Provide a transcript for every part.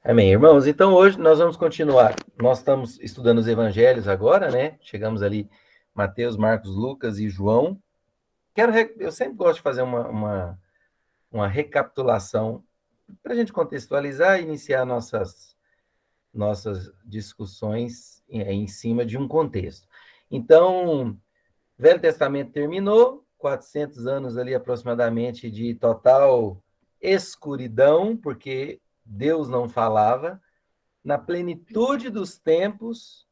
Amém, irmãos. Então hoje nós vamos continuar. Nós estamos estudando os evangelhos agora, né? Chegamos ali Mateus, Marcos, Lucas e João. Eu sempre gosto de fazer uma recapitulação para a gente contextualizar e iniciar nossas discussões em cima de um contexto. Então, Velho Testamento terminou, 400 anos ali aproximadamente de total escuridão, porque Deus não falava. Na plenitude dos tempos,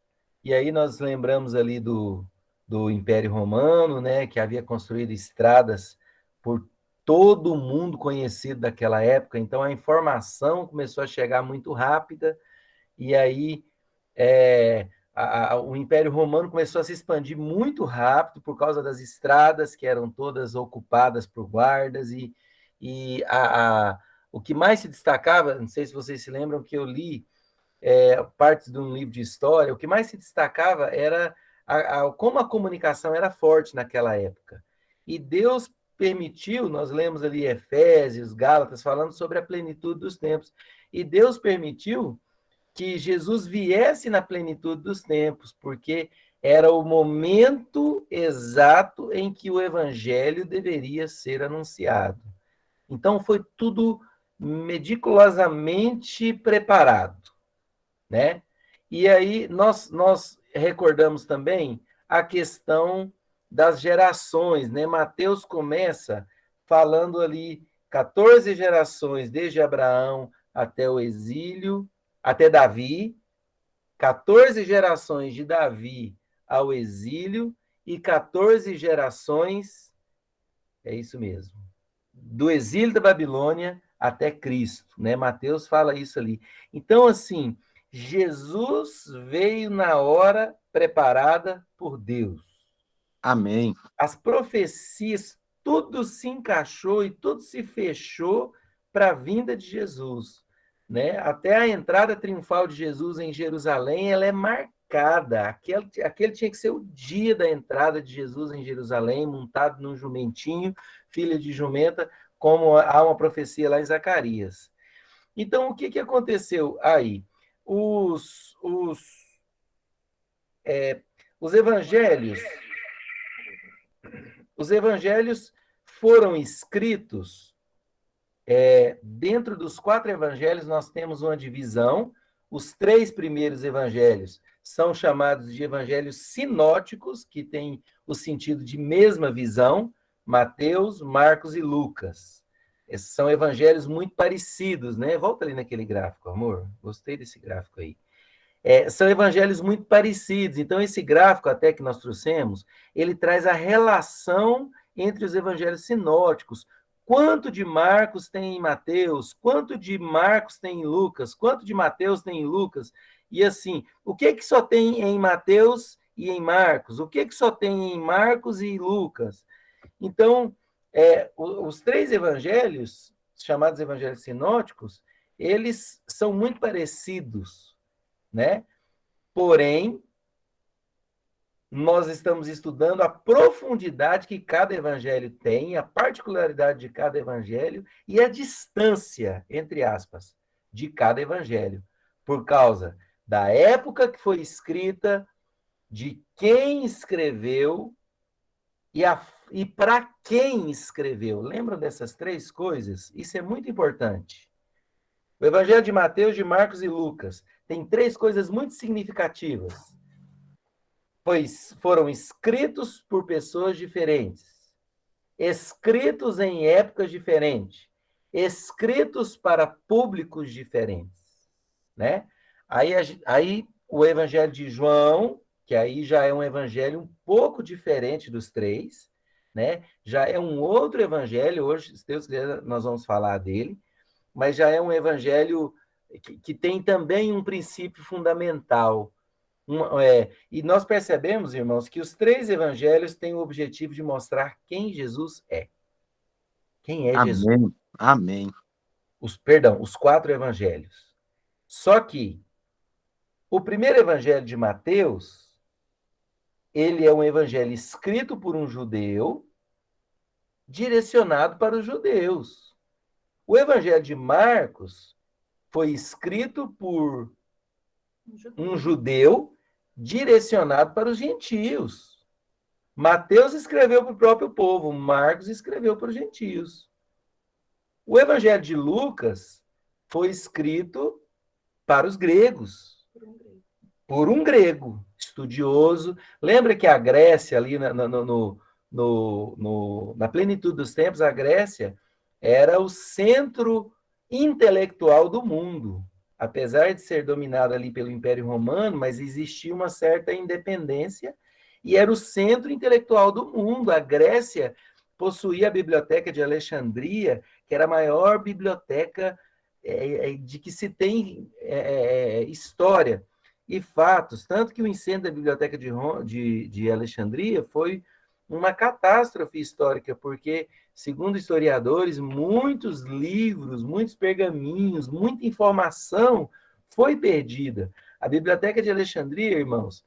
e aí nós lembramos ali do Império Romano, né, que havia construído estradas por todo o mundo conhecido daquela época, então a informação começou a chegar muito rápida, e aí o Império Romano começou a se expandir muito rápido por causa das estradas que eram todas ocupadas por guardas, e o que mais se destacava, não sei se vocês se lembram que eu li partes de um livro de história, o que mais se destacava era como a comunicação era forte naquela época. E Deus permitiu, nós lemos ali Efésios, Gálatas, falando sobre a plenitude dos tempos. E Deus permitiu que Jesus viesse na plenitude dos tempos, porque era o momento exato em que o evangelho deveria ser anunciado. Então foi tudo meticulosamente preparado, né? E aí nós recordamos também a questão das gerações, né? Mateus começa falando ali 14 gerações, desde Abraão até o exílio, até Davi, 14 gerações de Davi ao exílio e 14 gerações, é isso mesmo, do exílio da Babilônia até Cristo, né? Mateus fala isso ali. Então, assim, Jesus veio na hora preparada por Deus. Amém. As profecias, tudo se encaixou e tudo se fechou para a vinda de Jesus, né? Até a entrada triunfal de Jesus em Jerusalém, ela é marcada. Aquele tinha que ser o dia da entrada de Jesus em Jerusalém, montado num jumentinho, filho de jumenta, como há uma profecia lá em Zacarias. Então, o que aconteceu aí? Os, os, os evangelhos, os evangelhos foram escritos dentro dos 4 evangelhos. Nós temos uma divisão. Os 3 primeiros evangelhos são chamados de evangelhos sinóticos, que têm o sentido de mesma visão, Mateus, Marcos e Lucas. Esses são evangelhos muito parecidos, né? Volta ali naquele gráfico, amor. Gostei desse gráfico aí. São evangelhos muito parecidos. Então, esse gráfico até que nós trouxemos, ele traz a relação entre os evangelhos sinóticos. Quanto de Marcos tem em Mateus? Quanto de Marcos tem em Lucas? Quanto de Mateus tem em Lucas? E assim, o que só tem em Mateus e em Marcos? O que só tem em Marcos e Lucas? Então, os 3 evangelhos, chamados evangelhos sinóticos, eles são muito parecidos, né? Porém, nós estamos estudando a profundidade que cada evangelho tem, a particularidade de cada evangelho e a distância, entre aspas, de cada evangelho, por causa da época que foi escrita, de quem escreveu e para quem escreveu. Lembram dessas 3 coisas? Isso é muito importante. O evangelho de Mateus, de Marcos e Lucas tem 3 coisas muito significativas. Pois foram escritos por pessoas diferentes, escritos em épocas diferentes, escritos para públicos diferentes, né? Aí o Evangelho de João, que aí já é um evangelho um pouco diferente dos 3, né? Já é um outro evangelho, hoje, se Deus quiser, nós vamos falar dele, mas já é um evangelho que tem também um princípio fundamental. E nós percebemos, irmãos, que os 3 evangelhos têm o objetivo de mostrar quem Jesus é. Quem é Jesus? Amém. Amém. Os 4 evangelhos. Só que o primeiro evangelho de Mateus, ele é um evangelho escrito por um judeu, direcionado para os judeus. O evangelho de Marcos foi escrito por um judeu direcionado para os gentios. Mateus escreveu para o próprio povo, Marcos escreveu para os gentios. O Evangelho de Lucas foi escrito para os gregos, por um grego estudioso. Lembra que a Grécia, ali na plenitude dos tempos, a Grécia era o centro intelectual do mundo. Apesar de ser dominada ali pelo Império Romano, mas existia uma certa independência e era o centro intelectual do mundo. A Grécia possuía a Biblioteca de Alexandria, que era a maior biblioteca de que se tem história e fatos. Tanto que o incêndio da Biblioteca de Alexandria foi uma catástrofe histórica, porque, segundo historiadores, muitos livros, muitos pergaminhos, muita informação foi perdida. A Biblioteca de Alexandria, irmãos,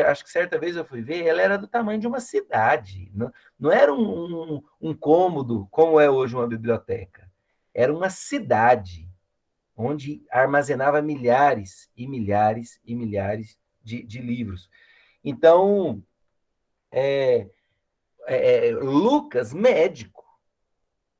acho que certa vez eu fui ver, ela era do tamanho de uma cidade. Não era um cômodo como é hoje uma biblioteca. Era uma cidade onde armazenava milhares e milhares e milhares de livros. Então, Lucas, médico,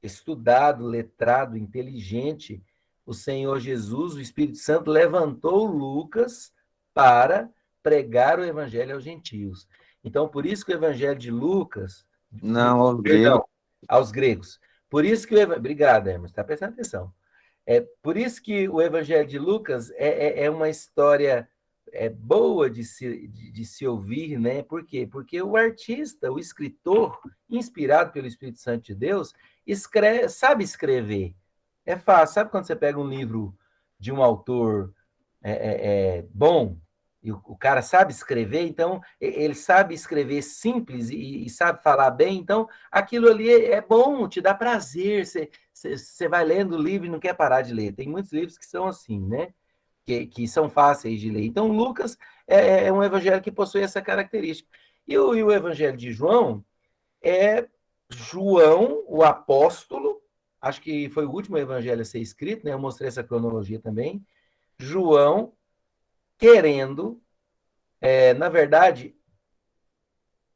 estudado, letrado, inteligente, o Senhor Jesus, o Espírito Santo, levantou Lucas para pregar o evangelho aos gentios. Então, por isso que o evangelho de Lucas... Não, aos gregos. Aos gregos. Por isso que Obrigado, Hermes, está prestando atenção. Por isso que o evangelho de Lucas é uma história boa de se ouvir, né? Por quê? Porque o artista, o escritor, inspirado pelo Espírito Santo de Deus, sabe escrever. É fácil. Sabe quando você pega um livro de um autor bom, e o cara sabe escrever, então ele sabe escrever simples e sabe falar bem, então aquilo ali é bom, te dá prazer, você vai lendo o livro e não quer parar de ler. Tem muitos livros que são assim, né? Que são fáceis de ler. Então, Lucas é um evangelho que possui essa característica. E o evangelho de João é João, o apóstolo, acho que foi o último evangelho a ser escrito, né? Eu mostrei essa cronologia também. João querendo, na verdade,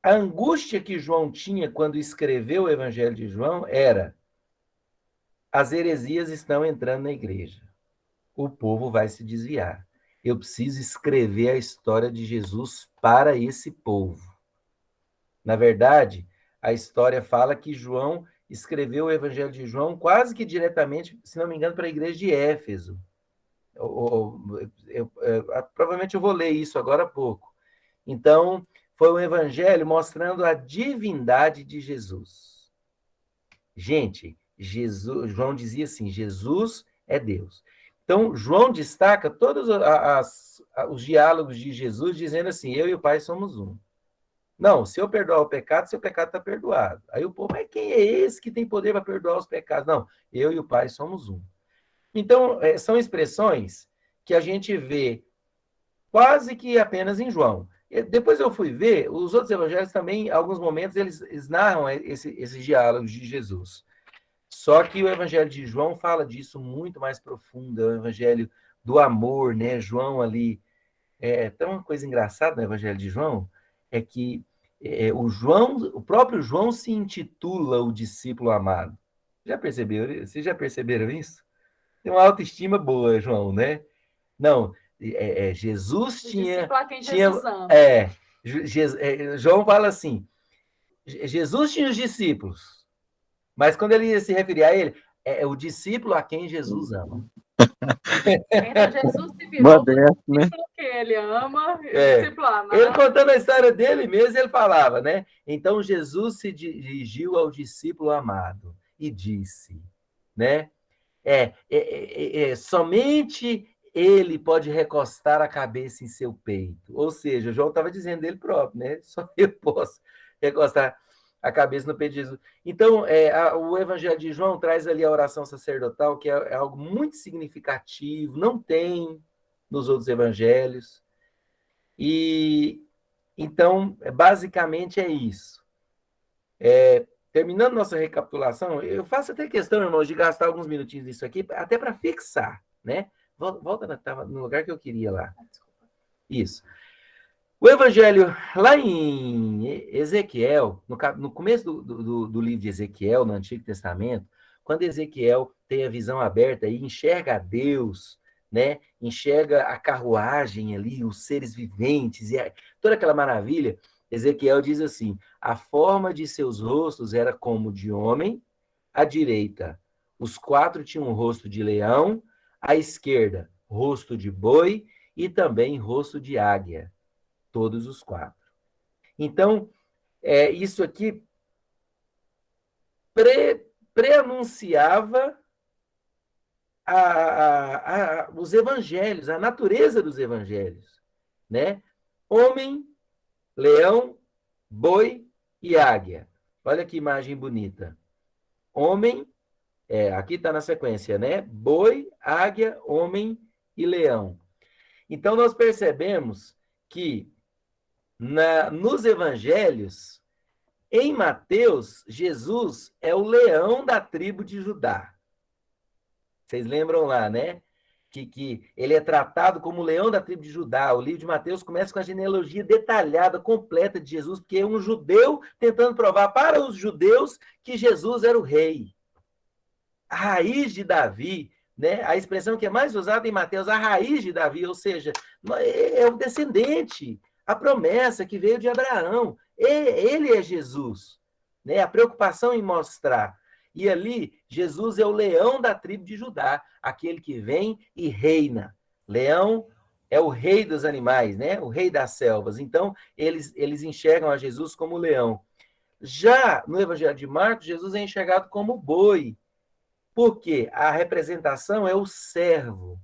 a angústia que João tinha quando escreveu o evangelho de João era: as heresias estão entrando na igreja. O povo vai se desviar. Eu preciso escrever a história de Jesus para esse povo. Na verdade, a história fala que João escreveu o Evangelho de João quase que diretamente, se não me engano, para a igreja de Éfeso. Provavelmente eu vou ler isso agora há pouco. Então, foi um evangelho mostrando a divindade de Jesus. Gente, João dizia assim: Jesus é Deus. Então, João destaca todos os diálogos de Jesus, dizendo assim: eu e o Pai somos um. Não, se eu perdoar o pecado, seu pecado está perdoado. Aí o povo, mas quem é esse que tem poder para perdoar os pecados? Não, eu e o Pai somos um. Então, são expressões que a gente vê quase que apenas em João. Depois eu fui ver, os outros evangelhos também, em alguns momentos, eles narram esses diálogos de Jesus. Só que o evangelho de João fala disso muito mais profundo, é o evangelho do amor, né? João ali... Então, uma coisa engraçada no evangelho de João é que o próprio João se intitula o discípulo amado. Vocês já perceberam isso? Tem uma autoestima boa, João, né? Não, Jesus tinha... Jesus ama. João fala assim, Jesus tinha os discípulos, mas quando ele ia se referir a ele, é o discípulo a quem Jesus ama. Então, Jesus se virou Modesto, o discípulo que ele ama, discípulo amado. Ele contando a história dele mesmo, ele falava, né? Então, Jesus se dirigiu ao discípulo amado e disse, né? Somente ele pode recostar a cabeça em seu peito. Ou seja, João estava dizendo dele próprio, né? Só eu posso recostar a cabeça no peito de Jesus. Então, o Evangelho de João traz ali a oração sacerdotal, que é algo muito significativo, não tem nos outros evangelhos. E então, basicamente é isso. Terminando nossa recapitulação, eu faço até questão, irmãos, de gastar alguns minutinhos nisso aqui, até para fixar, né? Volta, estava no lugar que eu queria lá. Isso. O Evangelho, lá em Ezequiel, no começo do livro de Ezequiel, no Antigo Testamento, quando Ezequiel tem a visão aberta e enxerga a Deus, né? Enxerga a carruagem ali, os seres viventes, e toda aquela maravilha, Ezequiel diz assim: a forma de seus rostos era como de homem, à direita, os 4 tinham um rosto de leão, à esquerda, rosto de boi e também rosto de águia. Todos os 4. Então, isso aqui preanunciava os evangelhos, a natureza dos evangelhos, né? Homem, leão, boi e águia. Olha que imagem bonita. Homem, aqui está na sequência, né? Boi, águia, homem e leão. Então, nós percebemos que nos evangelhos, em Mateus, Jesus é o leão da tribo de Judá. Vocês lembram lá, né? Que ele é tratado como o leão da tribo de Judá. O livro de Mateus começa com a genealogia detalhada, completa de Jesus, porque é um judeu tentando provar para os judeus que Jesus era o rei. A raiz de Davi, né? A expressão que é mais usada em Mateus, a raiz de Davi, ou seja, é o descendente, a promessa que veio de Abraão. Ele é Jesus, né? A preocupação em mostrar. E ali, Jesus é o leão da tribo de Judá, aquele que vem e reina. Leão é o rei dos animais, né? O rei das selvas. Então, eles enxergam a Jesus como leão. Já no Evangelho de Marcos, Jesus é enxergado como boi. Por quê? A representação é o servo.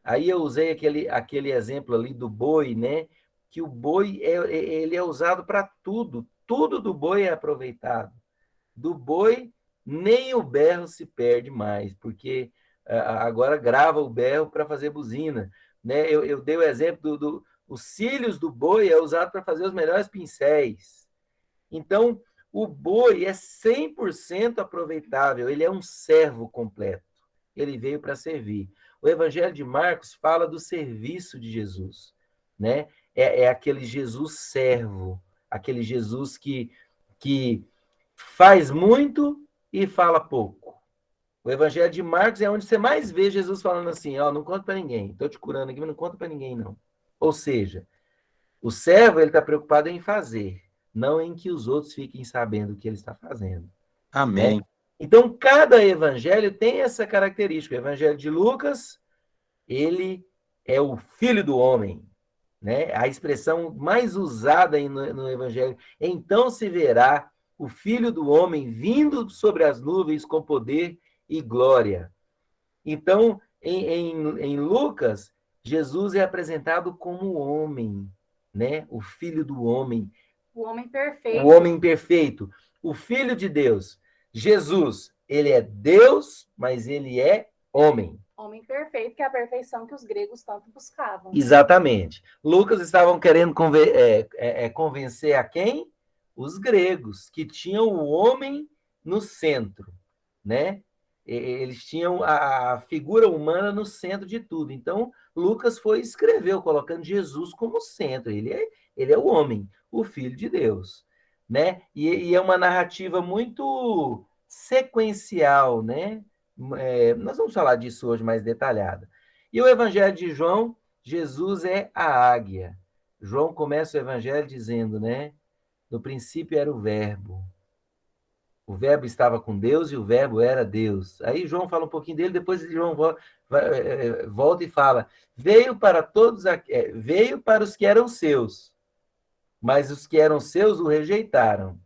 Aí eu usei aquele exemplo ali do boi, né? Que o boi ele é usado para tudo. Tudo do boi é aproveitado. Do boi, nem o berro se perde mais, porque agora grava o berro para fazer buzina. Né? Eu dei o exemplo os cílios do boi é usado para fazer os melhores pincéis. Então, o boi é 100% aproveitável, ele é um servo completo. Ele veio para servir. O Evangelho de Marcos fala do serviço de Jesus, né? É aquele Jesus servo, aquele Jesus que faz muito e fala pouco. O Evangelho de Marcos é onde você mais vê Jesus falando assim, não conta para ninguém, estou te curando aqui, mas não conta para ninguém, não. Ou seja, o servo ele está preocupado em fazer, não em que os outros fiquem sabendo o que ele está fazendo. Amém. Né? Então, cada evangelho tem essa característica. O evangelho de Lucas, ele é o filho do homem. Né? A expressão mais usada no evangelho. Então se verá o filho do homem vindo sobre as nuvens com poder e glória. Então, em Lucas, Jesus é apresentado como homem, né? O filho do homem. O homem perfeito. O homem perfeito. O filho de Deus. Jesus, ele é Deus, mas ele é homem. Homem perfeito, que é a perfeição que os gregos tanto buscavam. Exatamente. Lucas estavam querendo convencer a quem? Os gregos, que tinham o homem no centro, né? Eles tinham a figura humana no centro de tudo. Então, Lucas escreveu, colocando Jesus como centro. Ele é o homem, o Filho de Deus, né? E é uma narrativa muito sequencial, né? Nós vamos falar disso hoje mais detalhada. E o Evangelho de João, Jesus é a águia. João começa o Evangelho dizendo, né? No princípio era o Verbo. O Verbo estava com Deus e o Verbo era Deus. Aí João fala um pouquinho dele, depois João volta e fala: veio para os que eram seus, mas os que eram seus o rejeitaram.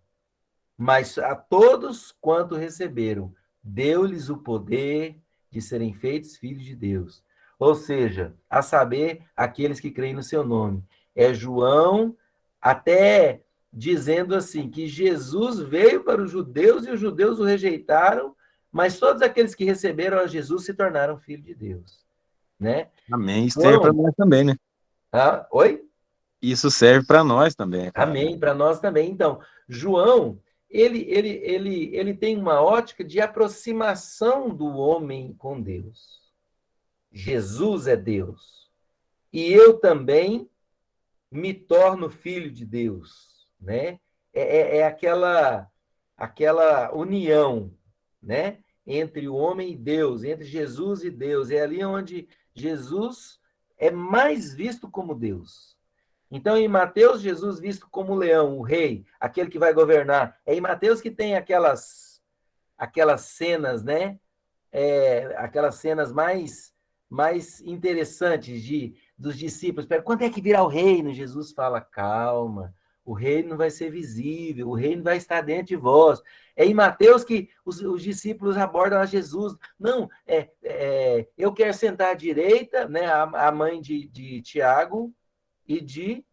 Mas a todos quanto receberam, deu-lhes o poder de serem feitos filhos de Deus. Ou seja, a saber, aqueles que creem no seu nome. É João até dizendo assim, que Jesus veio para os judeus e os judeus o rejeitaram, mas todos aqueles que receberam a Jesus se tornaram filhos de Deus. Né? Amém. Isso serve para nós também, né? Oi? Isso serve para nós também. Cara. Amém, para nós também. Então, João, ele tem uma ótica de aproximação do homem com Deus. Jesus é Deus. E eu também me torno filho de Deus, né? É aquela união, né? Entre o homem e Deus, entre Jesus e Deus. É ali onde Jesus é mais visto como Deus. Então, em Mateus, Jesus visto como o leão, o rei, aquele que vai governar. É em Mateus que tem aquelas cenas, né? Aquelas cenas mais interessantes dos discípulos. Quando é que virá o reino? Jesus fala, calma, o reino não vai ser visível, o reino vai estar dentro de vós. É em Mateus que os discípulos abordam a Jesus. Não, eu quero sentar à direita, né, a mãe de Tiago e de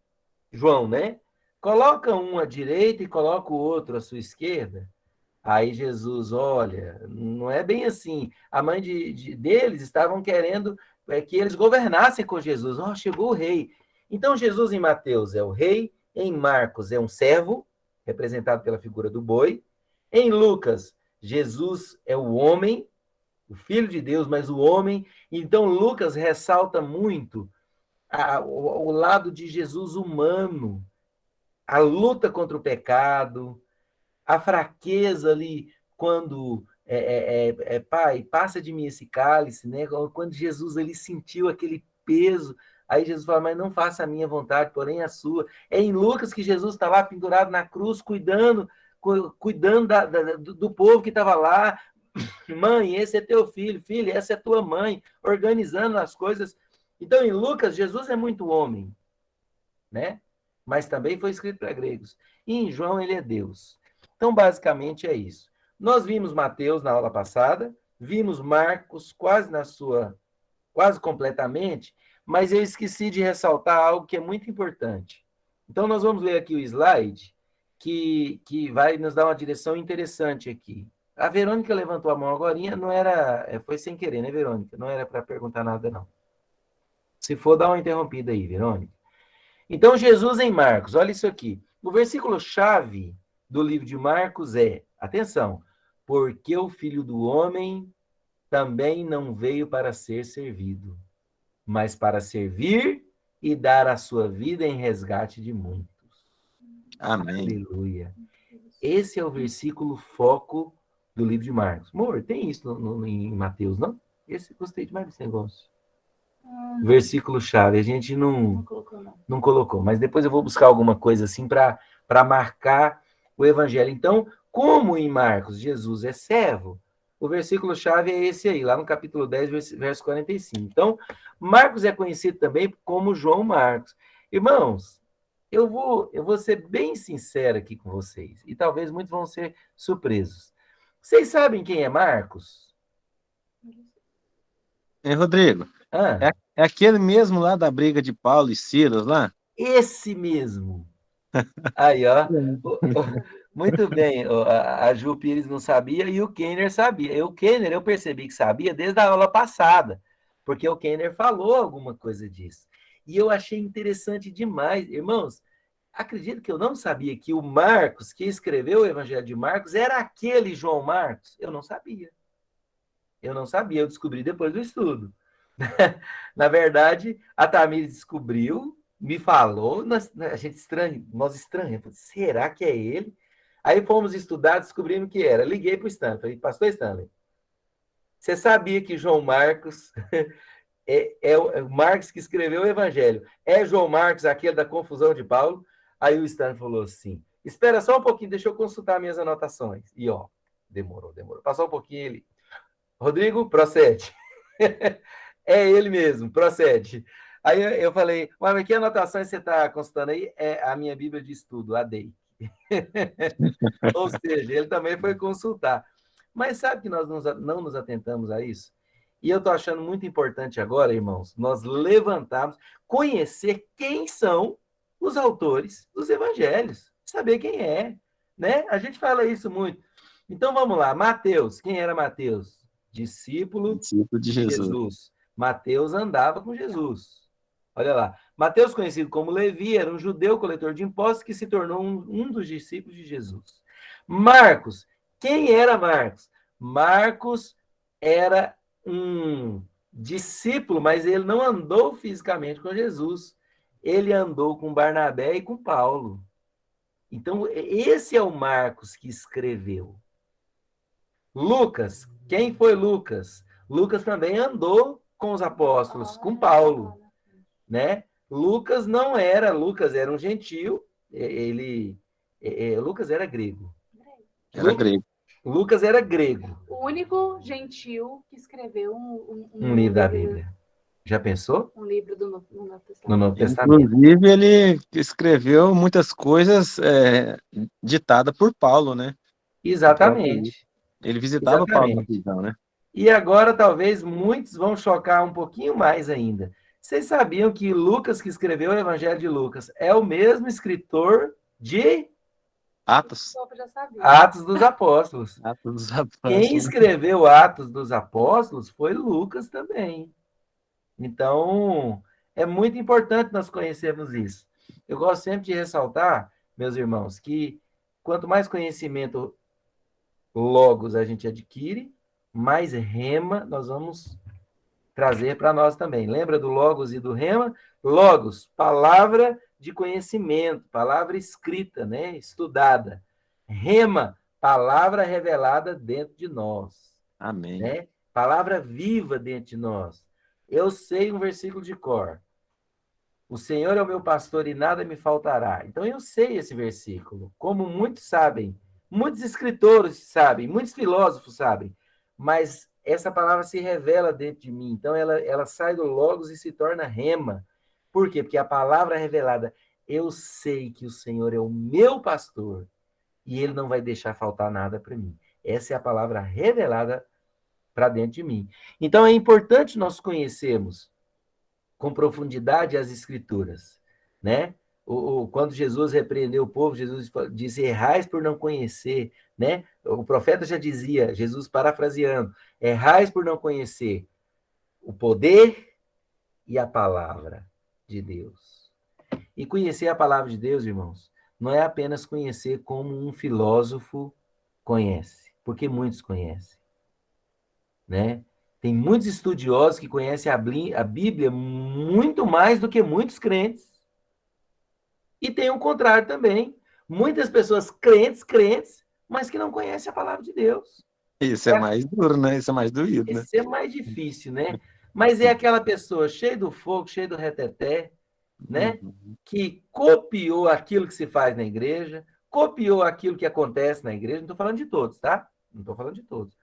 João, né? Coloca um à direita e coloca o outro à sua esquerda. Aí Jesus, olha, não é bem assim. A mãe deles estavam querendo que eles governassem com Jesus. Chegou o rei. Então, Jesus em Mateus é o rei, em Marcos é um servo, representado pela figura do boi. Em Lucas, Jesus é o homem, o filho de Deus, mas o homem. Então, Lucas ressalta muito o lado de Jesus humano, a luta contra o pecado, a fraqueza ali, quando pai, passa de mim esse cálice, né? Quando Jesus ele sentiu aquele peso, aí Jesus fala, mas não faça a minha vontade, porém a sua. É em Lucas que Jesus está lá pendurado na cruz, cuidando do povo que estava lá. Mãe, esse é teu filho, filho, essa é tua mãe, organizando as coisas. Então, em Lucas, Jesus é muito homem, né? Mas também foi escrito para gregos. E em João, ele é Deus. Então, basicamente, é isso. Nós vimos Mateus na aula passada, vimos Marcos quase completamente, mas eu esqueci de ressaltar algo que é muito importante. Então, nós vamos ler aqui o slide, que vai nos dar uma direção interessante aqui. A Verônica levantou a mão agora, não era, foi sem querer, né, Verônica? Não era para perguntar nada, não. Se for, dá uma interrompida aí, Verônica. Então, Jesus em Marcos, olha isso aqui. O versículo-chave do livro de Marcos atenção, porque o Filho do Homem também não veio para ser servido, mas para servir e dar a sua vida em resgate de muitos. Amém. Aleluia. Esse é o versículo foco do livro de Marcos. Amor, tem isso em Mateus, não? Gostei demais desse negócio. Versículo-chave, a gente não colocou, mas depois eu vou buscar alguma coisa assim para marcar o evangelho. Então, como em Marcos Jesus é servo, o versículo-chave é esse aí, lá no capítulo 10, verso 45. Então, Marcos é conhecido também como João Marcos. Irmãos, eu vou ser bem sincero aqui com vocês, e talvez muitos vão ser surpresos. Vocês sabem quem é Marcos? Rodrigo, é aquele mesmo lá da briga de Paulo e Silas lá? Esse mesmo. Aí, ó. Muito bem. A Ju Pires não sabia e o Kenner sabia. O Kenner eu percebi que sabia desde a aula passada, porque o Kenner falou alguma coisa disso. E eu achei interessante demais. Irmãos, acredito que eu não sabia que o Marcos, que escreveu o Evangelho de Marcos, era aquele João Marcos. Eu não sabia. Eu descobri depois do estudo. Na verdade, a Tamires descobriu, me falou, a gente nós estranhamos, será que é ele? Aí fomos estudar, descobrimos que era. Liguei para o Stanley, falei, pastor Stanley, você sabia que João Marcos é o Marcos que escreveu o Evangelho? É João Marcos, aquele da confusão de Paulo? Aí o Stanley falou assim, espera só um pouquinho, deixa eu consultar minhas anotações. E ó, demorou. Passou um pouquinho, ele, Rodrigo, procede. É ele mesmo, procede. Aí eu falei, mas que anotações você está consultando aí? É a minha Bíblia de estudo, a DEI. Ou seja, ele também foi consultar. Mas sabe que nós não nos atentamos a isso? E eu estou achando muito importante agora, irmãos, nós levantarmos, conhecer quem são os autores dos evangelhos, saber quem é, né? A gente fala isso muito. Então vamos lá, Mateus, quem era Mateus? Discípulo de Jesus. Mateus andava com Jesus. Olha lá. Mateus, conhecido como Levi, era um judeu coletor de impostos que se tornou um dos discípulos de Jesus. Marcos. Quem era Marcos? Marcos era um discípulo, mas ele não andou fisicamente com Jesus. Ele andou com Barnabé e com Paulo. Então, esse é o Marcos que escreveu. Lucas, quem foi Lucas? Lucas também andou com os apóstolos, com Paulo, né? Lucas era um gentil, Lucas era grego. Era grego. Lucas era grego. O único gentil que escreveu Um livro da Bíblia. Já pensou? Um livro do Novo Testamento. No Novo Testamento. Inclusive, ele escreveu muitas coisas ditadas por Paulo, né? Exatamente. Ele visitava Paulo na prisão, né? E agora, talvez, muitos vão chocar um pouquinho mais ainda. Vocês sabiam que Lucas, que escreveu o Evangelho de Lucas, é o mesmo escritor de Atos. Atos dos Apóstolos. Atos dos Apóstolos. Quem escreveu Atos dos Apóstolos foi Lucas também. Então, é muito importante nós conhecermos isso. Eu gosto sempre de ressaltar, meus irmãos, que quanto mais conhecimento logos a gente adquire, mais rema nós vamos trazer para nós também. Lembra do logos e do rema? Logos, palavra de conhecimento, palavra escrita, né? Estudada. Rema, palavra revelada dentro de nós. Amém. Né? Palavra viva dentro de nós. Eu sei um versículo de cor. O Senhor é o meu pastor e nada me faltará. Então eu sei esse versículo, como muitos sabem. Muitos escritores sabem, muitos filósofos sabem, mas essa palavra se revela dentro de mim. Então ela sai do logos e se torna rema. Por quê? Porque a palavra revelada, eu sei que o Senhor é o meu pastor e ele não vai deixar faltar nada para mim. Essa é a palavra revelada para dentro de mim. Então é importante nós conhecermos com profundidade as escrituras, né? Quando Jesus repreendeu o povo, Jesus disse, errais por não conhecer, né? O profeta já dizia, Jesus parafraseando, errais por não conhecer o poder e a palavra de Deus. E conhecer a palavra de Deus, irmãos, não é apenas conhecer como um filósofo conhece, porque muitos conhecem, né? Tem muitos estudiosos que conhecem a Bíblia muito mais do que muitos crentes. E tem o contrário também. Muitas pessoas crentes, mas que não conhecem a palavra de Deus. Isso é mais duro, né? Isso é mais doído, né? Isso é mais difícil, né? Mas é aquela pessoa cheia do fogo, cheia do reteté, né? Que copiou aquilo que se faz na igreja, copiou aquilo que acontece na igreja. Não estou falando de todos, tá? Não estou falando de todos.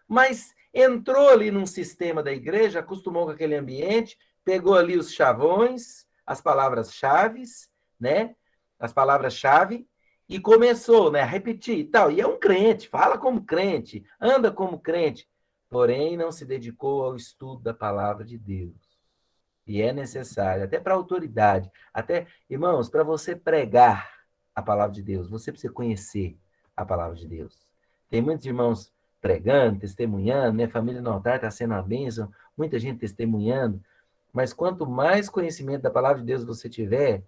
Mas entrou ali num sistema da igreja, acostumou com aquele ambiente, pegou ali os chavões, as palavras-chave, né? As palavras-chave, e começou, né, a repetir e tal. E é um crente, fala como crente, anda como crente, porém não se dedicou ao estudo da palavra de Deus. E é necessário, até para a autoridade, até, irmãos, para você pregar a palavra de Deus, você precisa conhecer a palavra de Deus. Tem muitos irmãos pregando, testemunhando, né? Família no altar está sendo uma bênção, muita gente testemunhando, mas quanto mais conhecimento da palavra de Deus você tiver,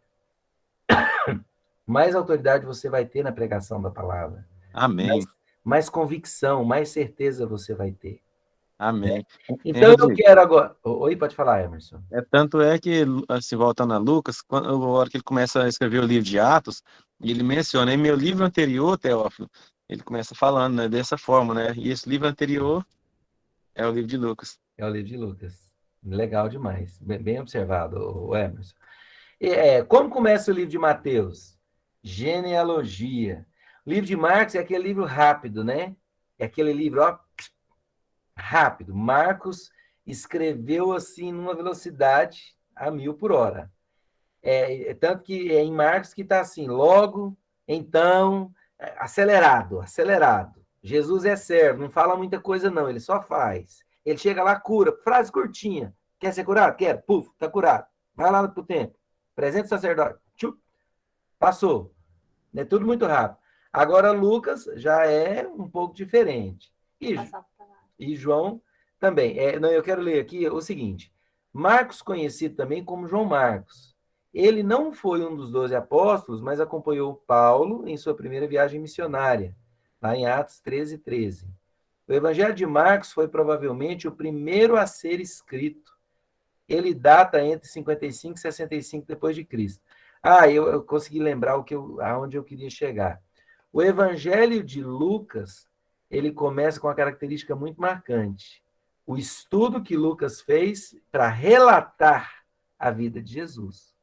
mais autoridade você vai ter na pregação da palavra. Amém. Mais convicção, mais certeza você vai ter. Amém. Então eu quero agora... Oi, pode falar, Emerson. Tanto é que, assim, voltando a Lucas, a hora que ele começa a escrever o livro de Atos, ele menciona, em meu livro anterior, Teófilo, ele começa falando, né, dessa forma, né? E esse livro anterior é o livro de Lucas. É o livro de Lucas. Legal demais. Bem observado, Emerson. Como começa o livro de Mateus? Genealogia. O livro de Marcos é aquele livro rápido, né? É aquele livro, ó, rápido. Marcos escreveu assim numa velocidade a 1000 por hora. Tanto que é em Marcos que está assim, logo, então, acelerado. Jesus é servo, não fala muita coisa não, ele só faz. Ele chega lá, cura, frase curtinha. Quer ser curado? Quero. Puf, tá curado. Vai lá pro templo. Presente sacerdote. Tchup, passou. É tudo muito rápido. Agora, Lucas já é um pouco diferente. E João também. Não, eu quero ler aqui o seguinte. Marcos, conhecido também como João Marcos. Ele não foi um dos 12 apóstolos, mas acompanhou Paulo em sua primeira viagem missionária, lá em Atos 13:13. O Evangelho de Marcos foi provavelmente o primeiro a ser escrito. Ele data entre 55 e 65 depois de Cristo. Eu consegui lembrar aonde eu queria chegar. O Evangelho de Lucas, ele começa com uma característica muito marcante. O estudo que Lucas fez para relatar a vida de Jesus.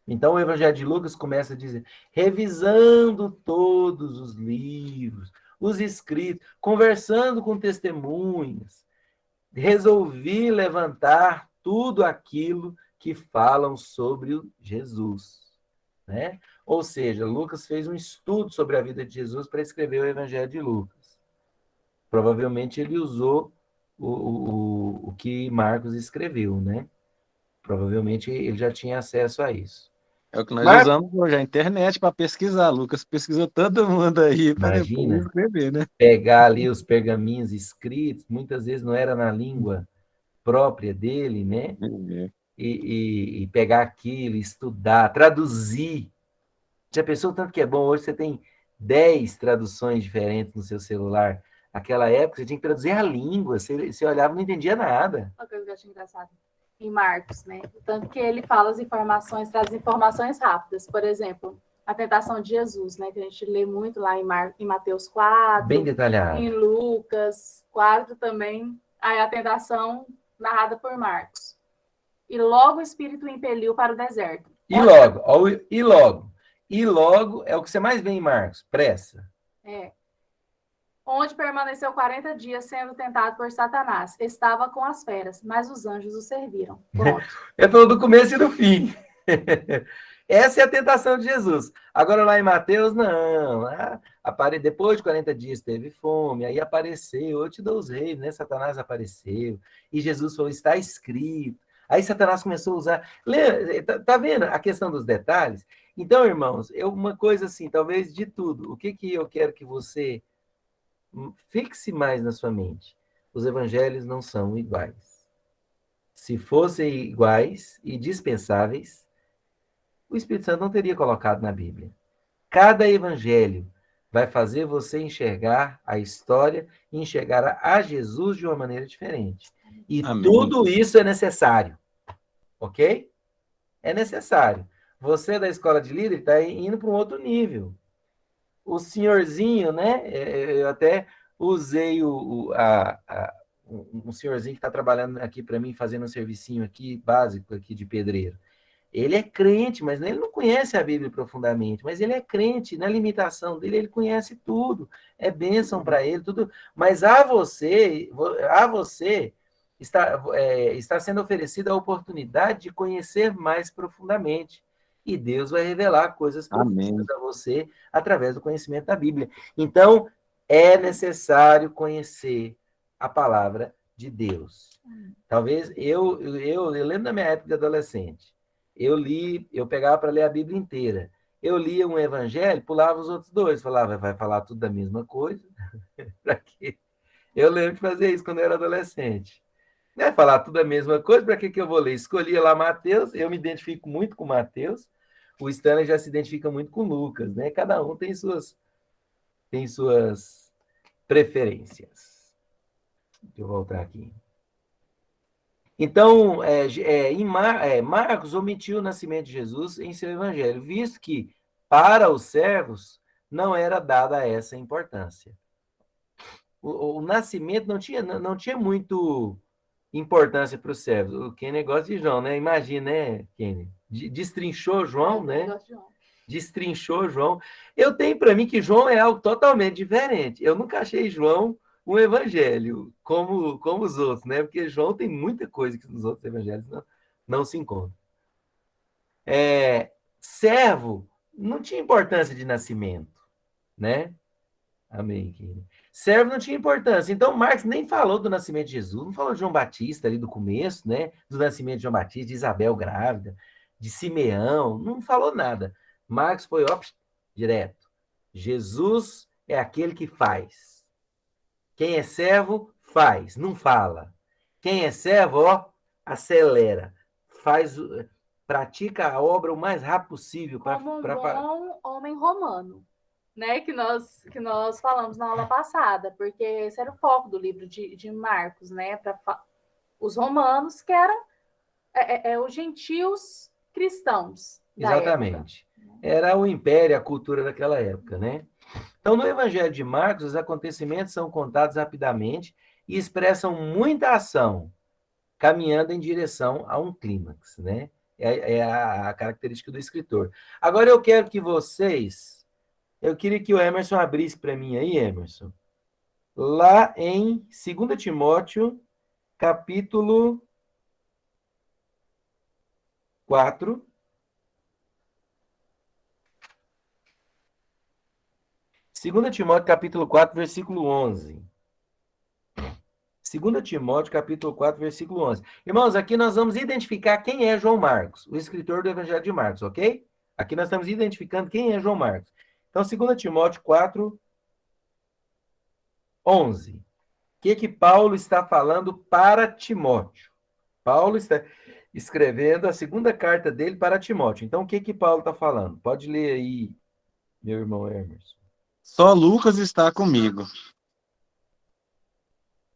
Então, o Evangelho de Lucas começa a dizer, revisando todos os livros, os escritos, conversando com testemunhas, resolvi levantar tudo aquilo que falam sobre Jesus, né? Ou seja, Lucas fez um estudo sobre a vida de Jesus para escrever o Evangelho de Lucas. Provavelmente ele usou o que Marcos escreveu, né? Provavelmente ele já tinha acesso a isso. É o que nós usamos hoje, a internet, para pesquisar. Lucas pesquisou todo mundo aí para depois escrever, né? Pegar ali os pergaminhos escritos, muitas vezes não era na língua própria dele, né? E pegar aquilo, estudar, traduzir. Já pensou o tanto que é bom? Hoje você tem 10 traduções diferentes no seu celular. Naquela época, você tinha que traduzir a língua. Você olhava e não entendia nada. Uma coisa que eu achei engraçada. Em Marcos, né? Tanto que ele fala as informações, traz informações rápidas. Por exemplo, a tentação de Jesus, né? Que a gente lê muito lá em Mateus 4. Bem detalhado. Em Lucas 4 também. Aí a tentação narrada por Marcos. E logo o Espírito o impeliu para o deserto. E logo é o que você mais vê em Marcos, pressa. Onde permaneceu 40 dias sendo tentado por Satanás. Estava com as feras, mas os anjos o serviram. Pronto. É todo do começo e do fim. Essa é a tentação de Jesus. Agora lá em Mateus, não. Depois de 40 dias teve fome, aí apareceu, eu te dou os reis, né? Satanás apareceu. E Jesus falou, está escrito. Aí Satanás começou a usar. Tá vendo a questão dos detalhes? Então, irmãos, uma coisa assim, talvez de tudo, o que eu quero que você fixe mais na sua mente? Os evangelhos não são iguais. Se fossem iguais e dispensáveis, o Espírito Santo não teria colocado na Bíblia. Cada evangelho vai fazer você enxergar a história e enxergar a Jesus de uma maneira diferente. E Amém. Tudo isso é necessário. Ok? É necessário. Você da escola de líder está indo para um outro nível. O senhorzinho, né? Eu até usei um senhorzinho que está trabalhando aqui para mim, fazendo um servicinho aqui, básico aqui de pedreiro. Ele é crente, mas ele não conhece a Bíblia profundamente, mas ele é crente, na limitação dele, ele conhece tudo, é bênção para ele, tudo. Mas a você está sendo oferecida a oportunidade de conhecer mais profundamente. E Deus vai revelar coisas profundas a você através do conhecimento da Bíblia. Então, é necessário conhecer a palavra de Deus. Talvez eu lembro da minha época de adolescente, eu pegava para ler a Bíblia inteira. Eu lia um evangelho, pulava os outros dois, falava, vai falar tudo da mesma coisa? Para quê? Eu lembro de fazer isso quando eu era adolescente. Né? Falar tudo a mesma coisa, para que eu vou ler? Escolhia lá Mateus, eu me identifico muito com Mateus, o Stanley já se identifica muito com Lucas, né? Cada um tem suas preferências. Deixa eu voltar aqui. Então, Marcos omitiu o nascimento de Jesus em seu evangelho, visto que, para os servos, não era dada essa importância. O nascimento não tinha muito importância para os servos. O Kenny gosta de João, né? Imagina, né, Kenny? Destrinchou João, né? Destrinchou João. Eu tenho para mim que João é algo totalmente diferente. Eu nunca achei João um evangelho como os outros, né? Porque João tem muita coisa que nos outros evangelhos não se encontra. Servo não tinha importância de nascimento, né? Amém, Kenny. Servo não tinha importância. Então, Marcos nem falou do nascimento de Jesus, não falou de João Batista ali do começo, né? Do nascimento de João Batista, de Isabel grávida, de Simeão, não falou nada. Marcos foi, direto. Jesus é aquele que faz. Quem é servo, faz, não fala. Quem é servo, acelera. Pratica a obra o mais rápido possível. Como um bom homem romano. né, que nós falamos na aula passada, porque esse era o foco do livro de Marcos, né, para os romanos, que eram os gentios cristãos da época. Exatamente. Era o império, a cultura daquela época, né? Então, no Evangelho de Marcos, os acontecimentos são contados rapidamente e expressam muita ação, caminhando em direção a um clímax, né? É a característica do escritor. Agora eu quero que vocês, eu queria que o Emerson abrisse para mim aí, Emerson, lá em 2 Timóteo, capítulo 4. 2 Timóteo, capítulo 4, versículo 11. 2 Timóteo, capítulo 4, versículo 11. Irmãos, aqui nós vamos identificar quem é João Marcos, o escritor do Evangelho de Marcos, ok? Aqui nós estamos identificando quem é João Marcos. Então, 2 Timóteo 4, 11. O que Paulo está falando para Timóteo? Paulo está escrevendo a segunda carta dele para Timóteo. Então, o que Paulo está falando? Pode ler aí, meu irmão Emerson. Só Lucas está comigo.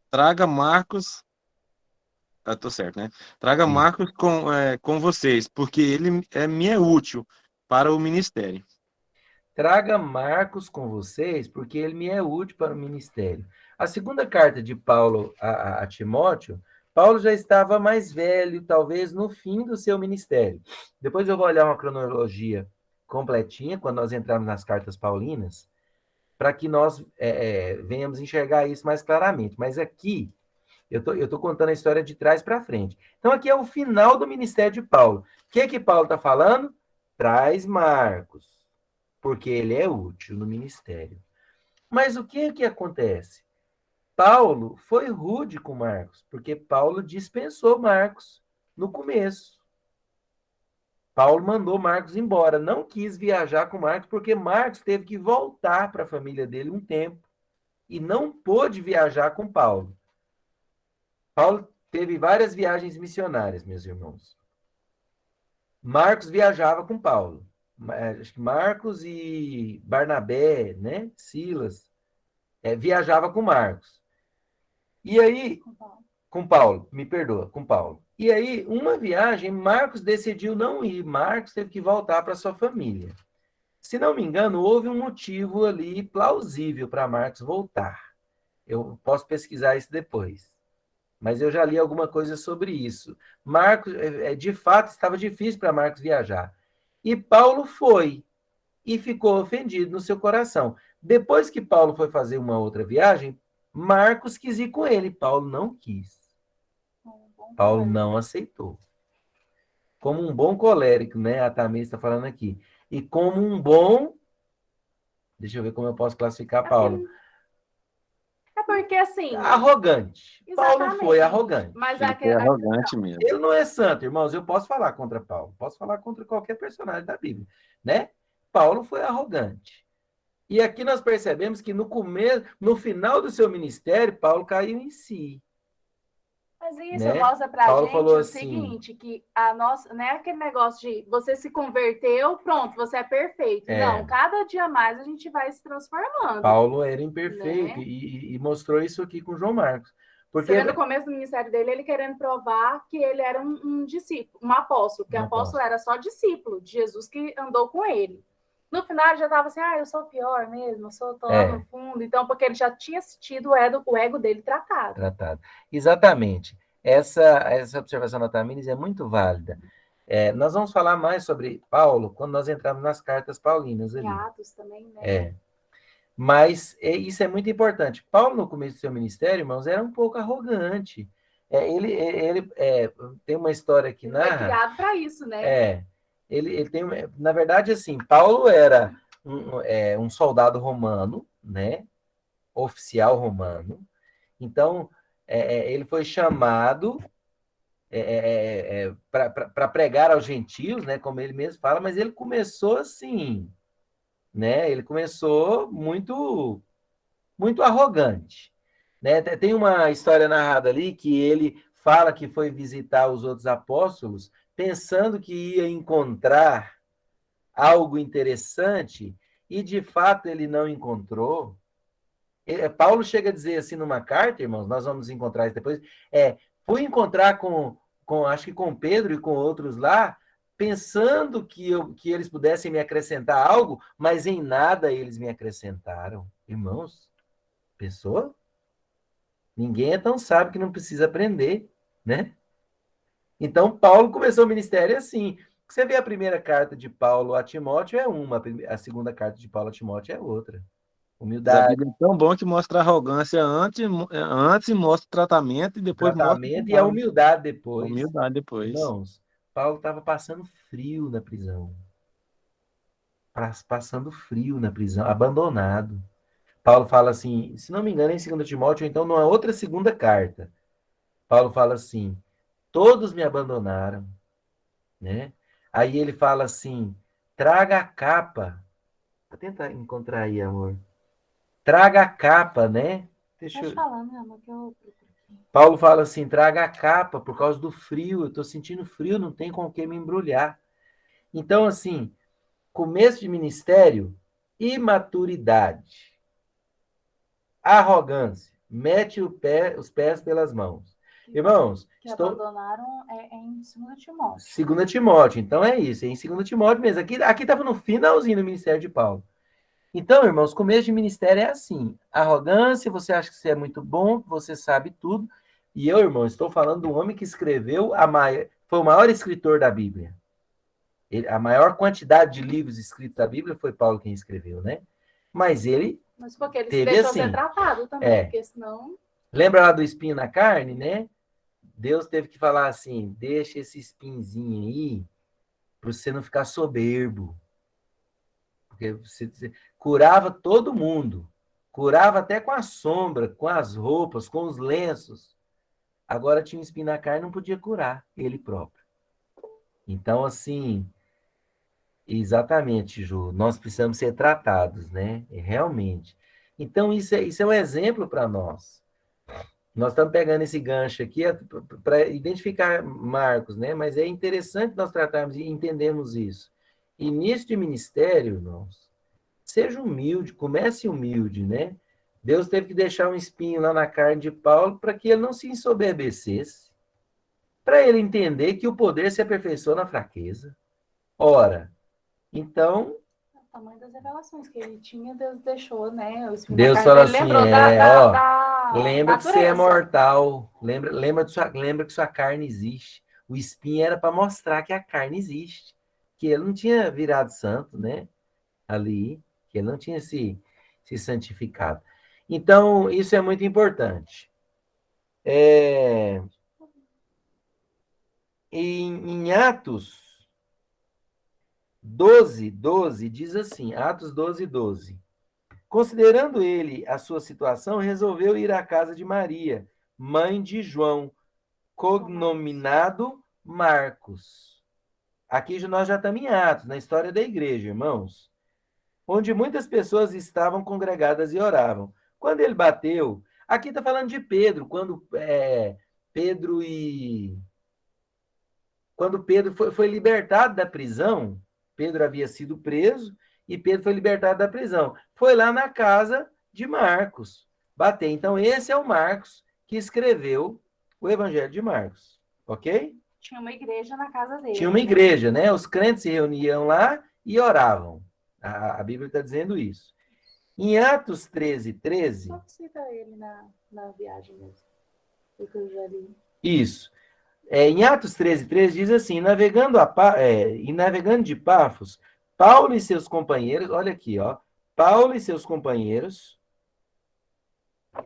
Traga Marcos. Tô certo, né? Traga Sim. Marcos com vocês, porque ele me é útil para o ministério. Traga Marcos com vocês, porque ele me é útil para o ministério. A segunda carta de Paulo a Timóteo, Paulo já estava mais velho, talvez no fim do seu ministério. Depois eu vou olhar uma cronologia completinha, quando nós entrarmos nas cartas paulinas, para que nós venhamos enxergar isso mais claramente. Mas aqui, eu tô contando a história de trás para frente. Então, aqui é o final do ministério de Paulo. O que Paulo está falando? Traz Marcos, porque ele é útil no ministério. Mas o que acontece? Paulo foi rude com Marcos, porque Paulo dispensou Marcos no começo. Paulo mandou Marcos embora, não quis viajar com Marcos, porque Marcos teve que voltar para a família dele um tempo e não pôde viajar com Paulo. Paulo teve várias viagens missionárias, meus irmãos. Marcos viajava com Paulo. Acho que Marcos e Barnabé, né? Silas, viajava com Marcos. E aí, com Paulo, me perdoa, com Paulo. E aí, uma viagem, Marcos decidiu não ir. Marcos teve que voltar para sua família. Se não me engano, houve um motivo ali plausível para Marcos voltar. Eu posso pesquisar isso depois. Mas eu já li alguma coisa sobre isso. Marcos, de fato, estava difícil para Marcos viajar. E Paulo foi e ficou ofendido no seu coração. Depois que Paulo foi fazer uma outra viagem, Marcos quis ir com ele. Paulo não quis. Paulo não aceitou. Como um bom colérico, né? A Tamir está falando aqui. E como um bom... Deixa eu ver como eu posso classificar Paulo. É porque, assim... Arrogante. Exatamente. Paulo foi arrogante. Mas Ele foi arrogante mesmo. Ele não é santo, irmãos. Eu posso falar contra Paulo. Posso falar contra qualquer personagem da Bíblia, né? Paulo foi arrogante. E aqui nós percebemos que no começo, no final do seu ministério, Paulo caiu em si. Mas isso né? mostra pra Paulo gente falou o assim, seguinte, que a nossa, não é aquele negócio de você se converteu, pronto, você é perfeito. Não, cada dia mais a gente vai se transformando. Paulo era imperfeito, né? e mostrou isso aqui com João Marcos. Porque você vê no começo do ministério dele, ele querendo provar que ele era um discípulo, um apóstolo, porque apóstolo era só discípulo de Jesus que andou com ele. No final, ele já estava assim, eu sou pior mesmo, eu sou lá no fundo. Então, porque ele já tinha tido o ego dele tratado. Exatamente. Essa observação da Tamires é muito válida. Nós vamos falar mais sobre Paulo quando nós entrarmos nas cartas paulinas ali. E Atos também, né? Mas isso é muito importante. Paulo, no começo do seu ministério, irmãos, era um pouco arrogante. Ele tem uma história que narra... Foi criado para isso, né? Ele tem... Na verdade, assim, Paulo era um soldado romano, né? Oficial romano. Então, ele foi chamado para pregar aos gentios, né? Como ele mesmo fala, mas ele começou assim... né? Ele começou muito arrogante, né? Tem uma história narrada ali que ele fala que foi visitar os outros apóstolos pensando que ia encontrar algo interessante e de fato ele não encontrou, Paulo chega a dizer assim numa carta, irmãos, nós vamos encontrar isso depois, fui encontrar acho que com Pedro e com outros lá, pensando que eles pudessem me acrescentar algo, mas em nada eles me acrescentaram. Irmãos, pessoa? Ninguém é tão sábio que não precisa aprender, né? Então, Paulo começou o ministério assim. Você vê a primeira carta de Paulo a Timóteo é uma, a segunda carta de Paulo a Timóteo é outra. Mas a Humildade, Bíblia é tão bom que mostra a arrogância antes mostra o tratamento e depois mostra o tratamento e a final, né? humildade A depois. humildade depois. Irmãos, Paulo estava passando frio na prisão. Passando frio na prisão, abandonado. Paulo fala assim, se não me engano, em 2 Timóteo, então numa outra segunda carta, Paulo fala assim, todos me abandonaram, né? Aí ele fala assim, traga a capa. Vou tentar encontrar aí, amor. Traga a capa, né? Pode falar, meu amor, que eu... Paulo fala assim, traga a capa por causa do frio, eu estou sentindo frio, não tem com o que me embrulhar. Então, assim, começo de ministério, imaturidade, arrogância, mete os pés pelas mãos. Irmãos, que abandonaram em 2 Timóteo. 2 Timóteo, então é isso, é em 2 Timóteo mesmo. Aqui estava no finalzinho do ministério de Paulo. Então, irmãos, começo de ministério é assim, arrogância, você acha que você é muito bom, que você sabe tudo, e eu, irmão, estou falando do homem que escreveu, foi o maior escritor da Bíblia. A maior quantidade de livros escritos da Bíblia foi Paulo quem escreveu, né? Mas ele Mas porque ele teve se deixou assim, ser tratado também, porque senão... Lembra lá do espinho na carne, né? Deus teve que falar assim, deixa esse espinzinho aí, para você não ficar soberbo. Porque você curava todo mundo. Curava até com a sombra, com as roupas, com os lenços. Agora tinha um espinho na carne, não podia curar ele próprio. Então, assim, exatamente, Ju, nós precisamos ser tratados, né? Realmente. Então, isso é um exemplo para nós. Nós estamos pegando esse gancho aqui para identificar Marcos, né? Mas é interessante nós tratarmos e entendermos isso. Início de ministério, irmãos, seja humilde, comece humilde, né? Deus teve que deixar um espinho lá na carne de Paulo para que ele não se ensoberbecesse, para ele entender que o poder se aperfeiçoa na fraqueza. Ora, então... O tamanho das revelações que ele tinha, Deus deixou, né? O espinho Deus na fala carne dele assim, lembrou lembra que você é natureza. mortal, lembra que sua carne existe. O espinho era para mostrar que a carne existe, que ele não tinha virado santo, né? Ali, que ele não tinha se santificado. Então, isso é muito importante. Em Atos 12 diz assim, Atos 12. Considerando ele a sua situação, resolveu ir à casa de Maria, mãe de João, cognominado Marcos. Aqui nós já estamos em Atos, na história da igreja, irmãos, onde muitas pessoas estavam congregadas e oravam. Quando ele bateu, aqui está falando de Pedro, quando Pedro foi libertado da prisão, Pedro havia sido preso e Pedro foi libertado da prisão. Foi lá na casa de Marcos bater. Então, esse é o Marcos que escreveu o Evangelho de Marcos, ok? Tinha uma igreja na casa dele. Tinha uma igreja, né? Os crentes se reuniam lá e oravam. A Bíblia está dizendo isso. Em Atos 13. Só cita ele na viagem mesmo. Que eu já li. Isso. Em Atos 13 diz assim, navegando de Pafos, Paulo e seus companheiros, olha aqui, ó, Paulo e seus companheiros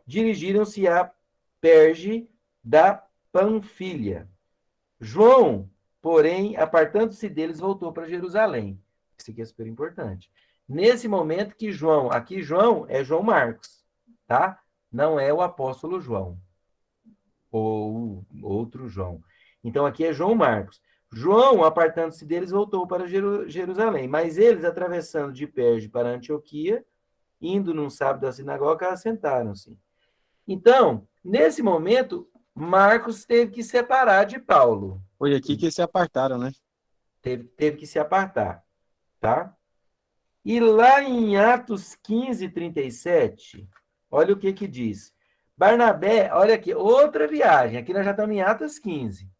dirigiram-se a Perge da Panfilha. João, porém, apartando-se deles, voltou para Jerusalém. Isso aqui é super importante. Nesse momento que João é João Marcos, tá? Não é o apóstolo João, ou outro João. Então, aqui é João Marcos. João, apartando-se deles, voltou para Jerusalém. Mas eles, atravessando de Perge para Antioquia, indo num sábado à sinagoga, assentaram-se. Então, nesse momento, Marcos teve que separar de Paulo. Foi aqui que eles se apartaram, né? Teve que se apartar, tá? E lá em Atos 15, 37, olha o que diz. Barnabé, olha aqui, outra viagem. Aqui nós já estamos em Atos 15.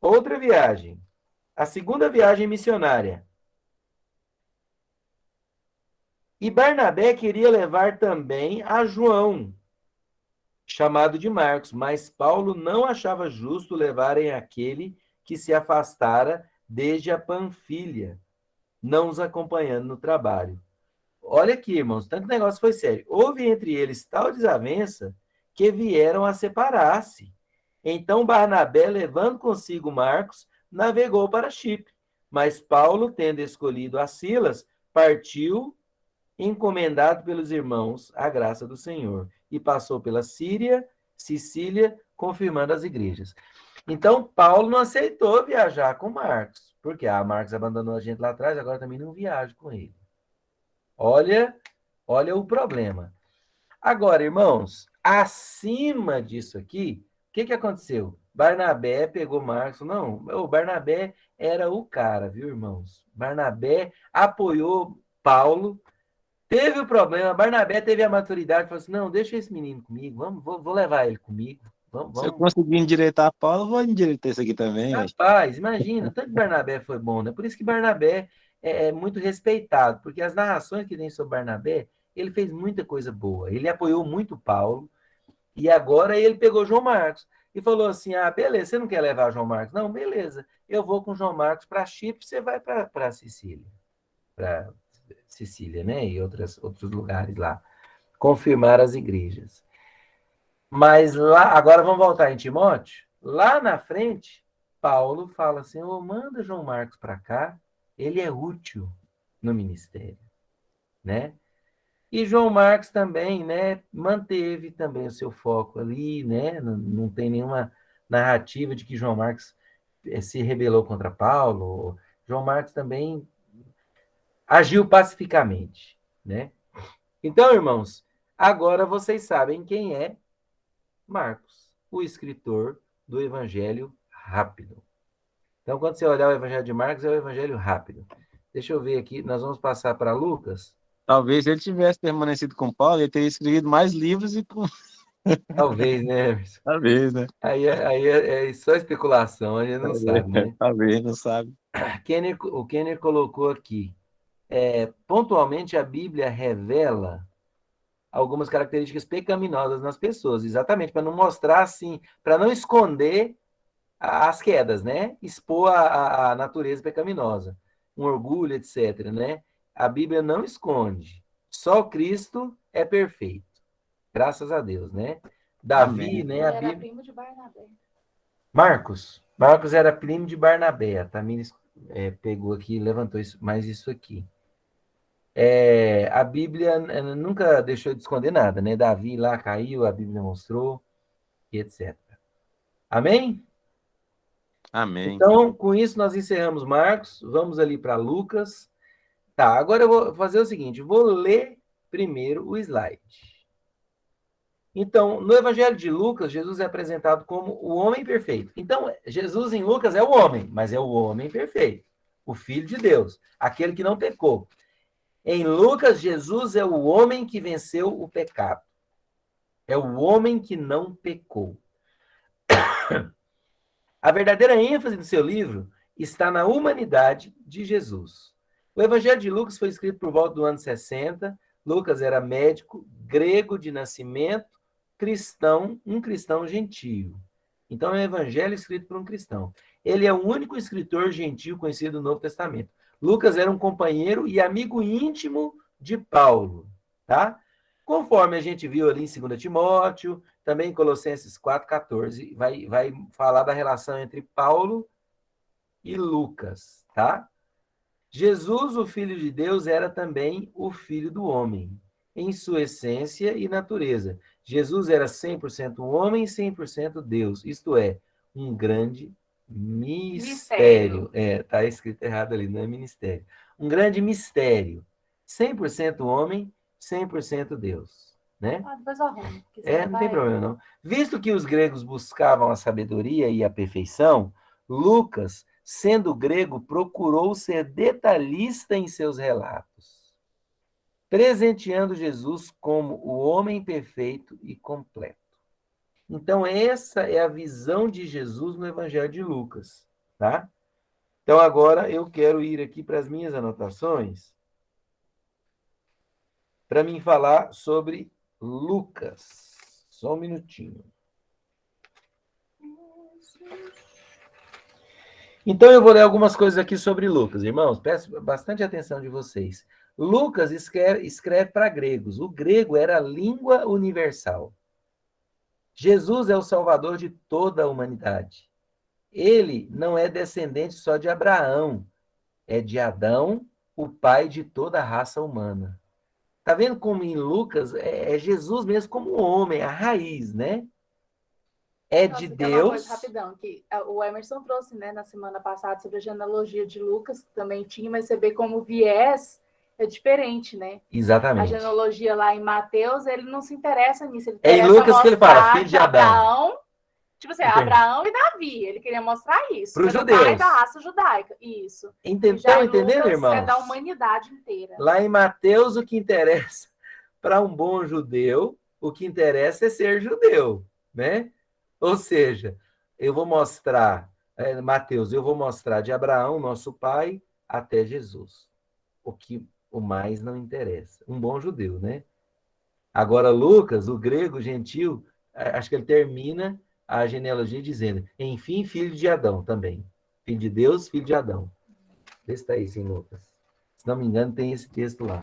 Outra viagem. A segunda viagem missionária. E Barnabé queria levar também a João, chamado de Marcos, mas Paulo não achava justo levarem aquele que se afastara desde a Panfilha, não os acompanhando no trabalho. Olha aqui, irmãos, tanto negócio foi sério. Houve entre eles tal desavença que vieram a separar-se. Então Barnabé, levando consigo Marcos, navegou para Chipre. Mas Paulo, tendo escolhido a Silas, partiu encomendado pelos irmãos à graça do Senhor, e passou pela Síria, Sicília, confirmando as igrejas. Então, Paulo não aceitou viajar com Marcos, porque Marcos abandonou a gente lá atrás, agora também não viaja com ele. Olha o problema. Agora, irmãos, acima disso aqui, o que aconteceu? Barnabé pegou Marcos. Não, o Barnabé era o cara, viu, irmãos? Barnabé apoiou Paulo. Teve o problema, Barnabé teve a maturidade, falou assim, não, deixa esse menino comigo, vou levar ele comigo. Se eu conseguir endireitar a Paulo, eu vou endireitar isso aqui também. Rapaz, imagina, tanto que Barnabé foi bom, né? Por isso que Barnabé é muito respeitado, porque as narrações que tem sobre Barnabé, ele fez muita coisa boa, ele apoiou muito Paulo, e agora ele pegou João Marcos, e falou assim, beleza, você não quer levar João Marcos? Não, beleza, eu vou com João Marcos para Chipre, você vai para Sicília, para Sicília, né? E outros lugares lá. Confirmar as igrejas. Mas lá, agora vamos voltar em Timóteo. Lá na frente, Paulo fala assim: manda João Marcos para cá, ele é útil no ministério, né? E João Marcos também, né, manteve também o seu foco ali, né? Não tem nenhuma narrativa de que João Marcos se rebelou contra Paulo. João Marcos também agiu pacificamente, né? Então, irmãos, agora vocês sabem quem é Marcos, o escritor do Evangelho Rápido. Então, quando você olhar o Evangelho de Marcos, é o Evangelho Rápido. Deixa eu ver aqui, nós vamos passar para Lucas. Talvez ele tivesse permanecido com Paulo, ele teria escrito mais livros e com... Talvez, né, Emerson? Talvez, né? Aí é só especulação, a gente não sabe, né? Talvez, não sabe. O Kenner colocou aqui, pontualmente a Bíblia revela algumas características pecaminosas nas pessoas, exatamente, para não mostrar assim, para não esconder as quedas, né? Expor a natureza pecaminosa, um orgulho, etc, né? A Bíblia não esconde. Só Cristo é perfeito. Graças a Deus, né? Davi, Amém. né? Ele A era Bíblia... primo de Barnabé. Marcos era primo de Barnabé. A Tamires pegou aqui e levantou mais isso aqui. A Bíblia nunca deixou de esconder nada, né? Davi lá caiu, a Bíblia mostrou, e etc. Amém? Amém. Então, com isso, nós encerramos Marcos, vamos ali para Lucas. Tá, agora eu vou fazer o seguinte, vou ler primeiro o slide. Então, no Evangelho de Lucas, Jesus é apresentado como o homem perfeito. Então, Jesus em Lucas é o homem, mas é o homem perfeito, o Filho de Deus, aquele que não pecou. Em Lucas, Jesus é o homem que venceu o pecado. É o homem que não pecou. A verdadeira ênfase do seu livro está na humanidade de Jesus. O Evangelho de Lucas foi escrito por volta do ano 60. Lucas era médico, grego de nascimento, cristão, um cristão gentio. Então, é um evangelho escrito por um cristão. Ele é o único escritor gentio conhecido no Novo Testamento. Lucas era um companheiro e amigo íntimo de Paulo, tá? Conforme a gente viu ali em 2 Timóteo, também em Colossenses 4,14, vai falar da relação entre Paulo e Lucas, tá? Jesus, o Filho de Deus, era também o Filho do homem, em sua essência e natureza. Jesus era 100% homem e 100% Deus, isto é, um grande mistério. Tá escrito errado ali, não é ministério. Um grande mistério. 100% homem, 100% Deus. Né? Depois eu arrumo. Não tem problema não. Visto que os gregos buscavam a sabedoria e a perfeição, Lucas, sendo grego, procurou ser detalhista em seus relatos. presenteando Jesus como o homem perfeito e completo. Então, essa é a visão de Jesus no Evangelho de Lucas, tá? Então, agora eu quero ir aqui para as minhas anotações para mim falar sobre Lucas. Só um minutinho. Então, eu vou ler algumas coisas aqui sobre Lucas, irmãos. Peço bastante atenção de vocês. Lucas escreve para gregos. O grego era a língua universal. Jesus é o salvador de toda a humanidade. Ele não é descendente só de Abraão, é de Adão, o pai de toda a raça humana. Tá vendo como em Lucas é Jesus mesmo como homem, a raiz, né? É de Nossa, tem uma coisa Deus. rapidão, que o Emerson trouxe, né, na semana passada sobre a genealogia de Lucas, que também tinha, mas você vê como o viés é diferente, né? A Exatamente. genealogia lá em Mateus, ele não se interessa nisso, ele É em interessa Lucas que ele fala, filho de que Adão. Abraão, tipo assim, Entendi. Abraão e Davi, ele queria mostrar isso. Para os Mas o pai judeus. da raça judaica, isso. E Estão já em entendendo, Lucas irmãos? é da humanidade inteira. Lá em Mateus, o que interessa para um bom judeu, o que interessa é ser judeu, né? Ou seja, eu vou mostrar, Mateus, eu vou mostrar de Abraão, nosso pai, até Jesus. O que o mais não interessa. Um bom judeu, né? Agora, Lucas, o grego gentil, acho que ele termina a genealogia dizendo, enfim, filho de Adão também. Filho de Deus, filho de Adão. Vê se está isso em Lucas. Se não me engano, tem esse texto lá.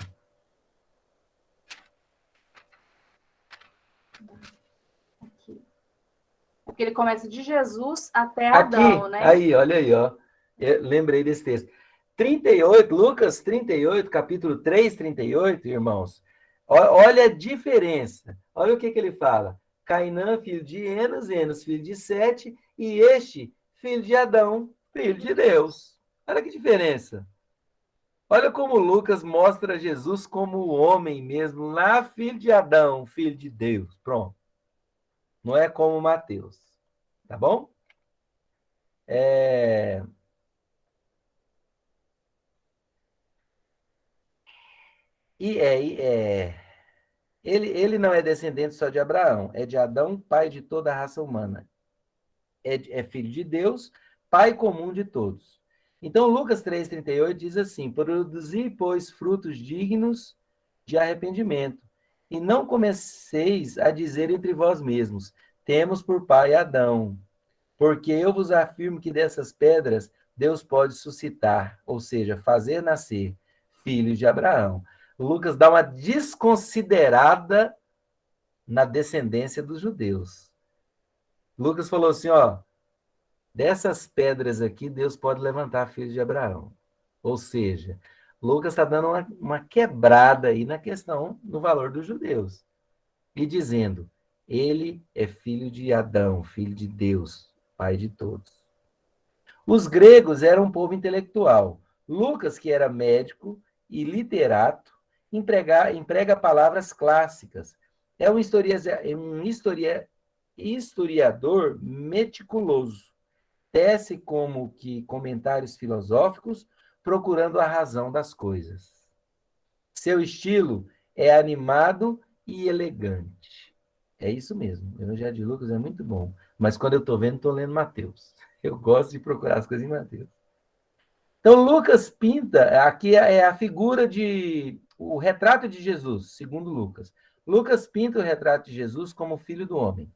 Porque ele começa de Jesus até Aqui, Adão, né? aí, olha aí, ó. Eu lembrei desse texto. 38, Lucas 38, capítulo 3, 38, irmãos. Olha a diferença. Olha o que ele fala. Cainã, filho de Enos, Enos, filho de Sete, e este, filho de Adão, filho de Deus. Olha que diferença. Olha como Lucas mostra Jesus como o homem mesmo, lá, filho de Adão, filho de Deus. Pronto. Não é como Mateus. Tá bom? Ele não é descendente só de Abraão, é de Adão, pai de toda a raça humana. É filho de Deus, pai comum de todos. Então, Lucas 3,38 diz assim: produzi, pois, frutos dignos de arrependimento, e não comeceis a dizer entre vós mesmos, temos por pai Adão, porque eu vos afirmo que dessas pedras Deus pode suscitar, ou seja, fazer nascer filhos de Abraão. Lucas dá uma desconsiderada na descendência dos judeus. Lucas falou assim, ó, dessas pedras aqui, Deus pode levantar filhos de Abraão. Ou seja, Lucas está dando uma quebrada aí na questão do valor dos judeus. E dizendo, ele é filho de Adão, filho de Deus, pai de todos. Os gregos eram um povo intelectual. Lucas, que era médico e literato, emprega palavras clássicas. É um historiador meticuloso. Tece como que comentários filosóficos, procurando a razão das coisas. Seu estilo é animado e elegante. É isso mesmo. O Evangelho de Lucas é muito bom. Mas quando eu estou vendo, estou lendo Mateus. Eu gosto de procurar as coisas em Mateus. Então, Lucas pinta, aqui é a figura o retrato de Jesus, segundo Lucas. Lucas pinta o retrato de Jesus como filho do homem.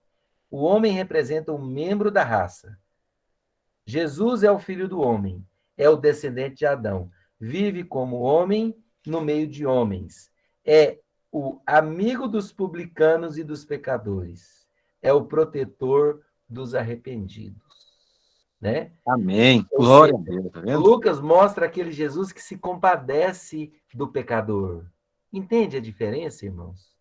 O homem representa um membro da raça. Jesus é o filho do homem, é o descendente de Adão. Vive como homem no meio de homens. É o amigo dos publicanos e dos pecadores. É o protetor dos arrependidos. Né? Amém. Glória a Deus, tá vendo? Lucas mostra aquele Jesus que se compadece do pecador. Entende a diferença, irmãos?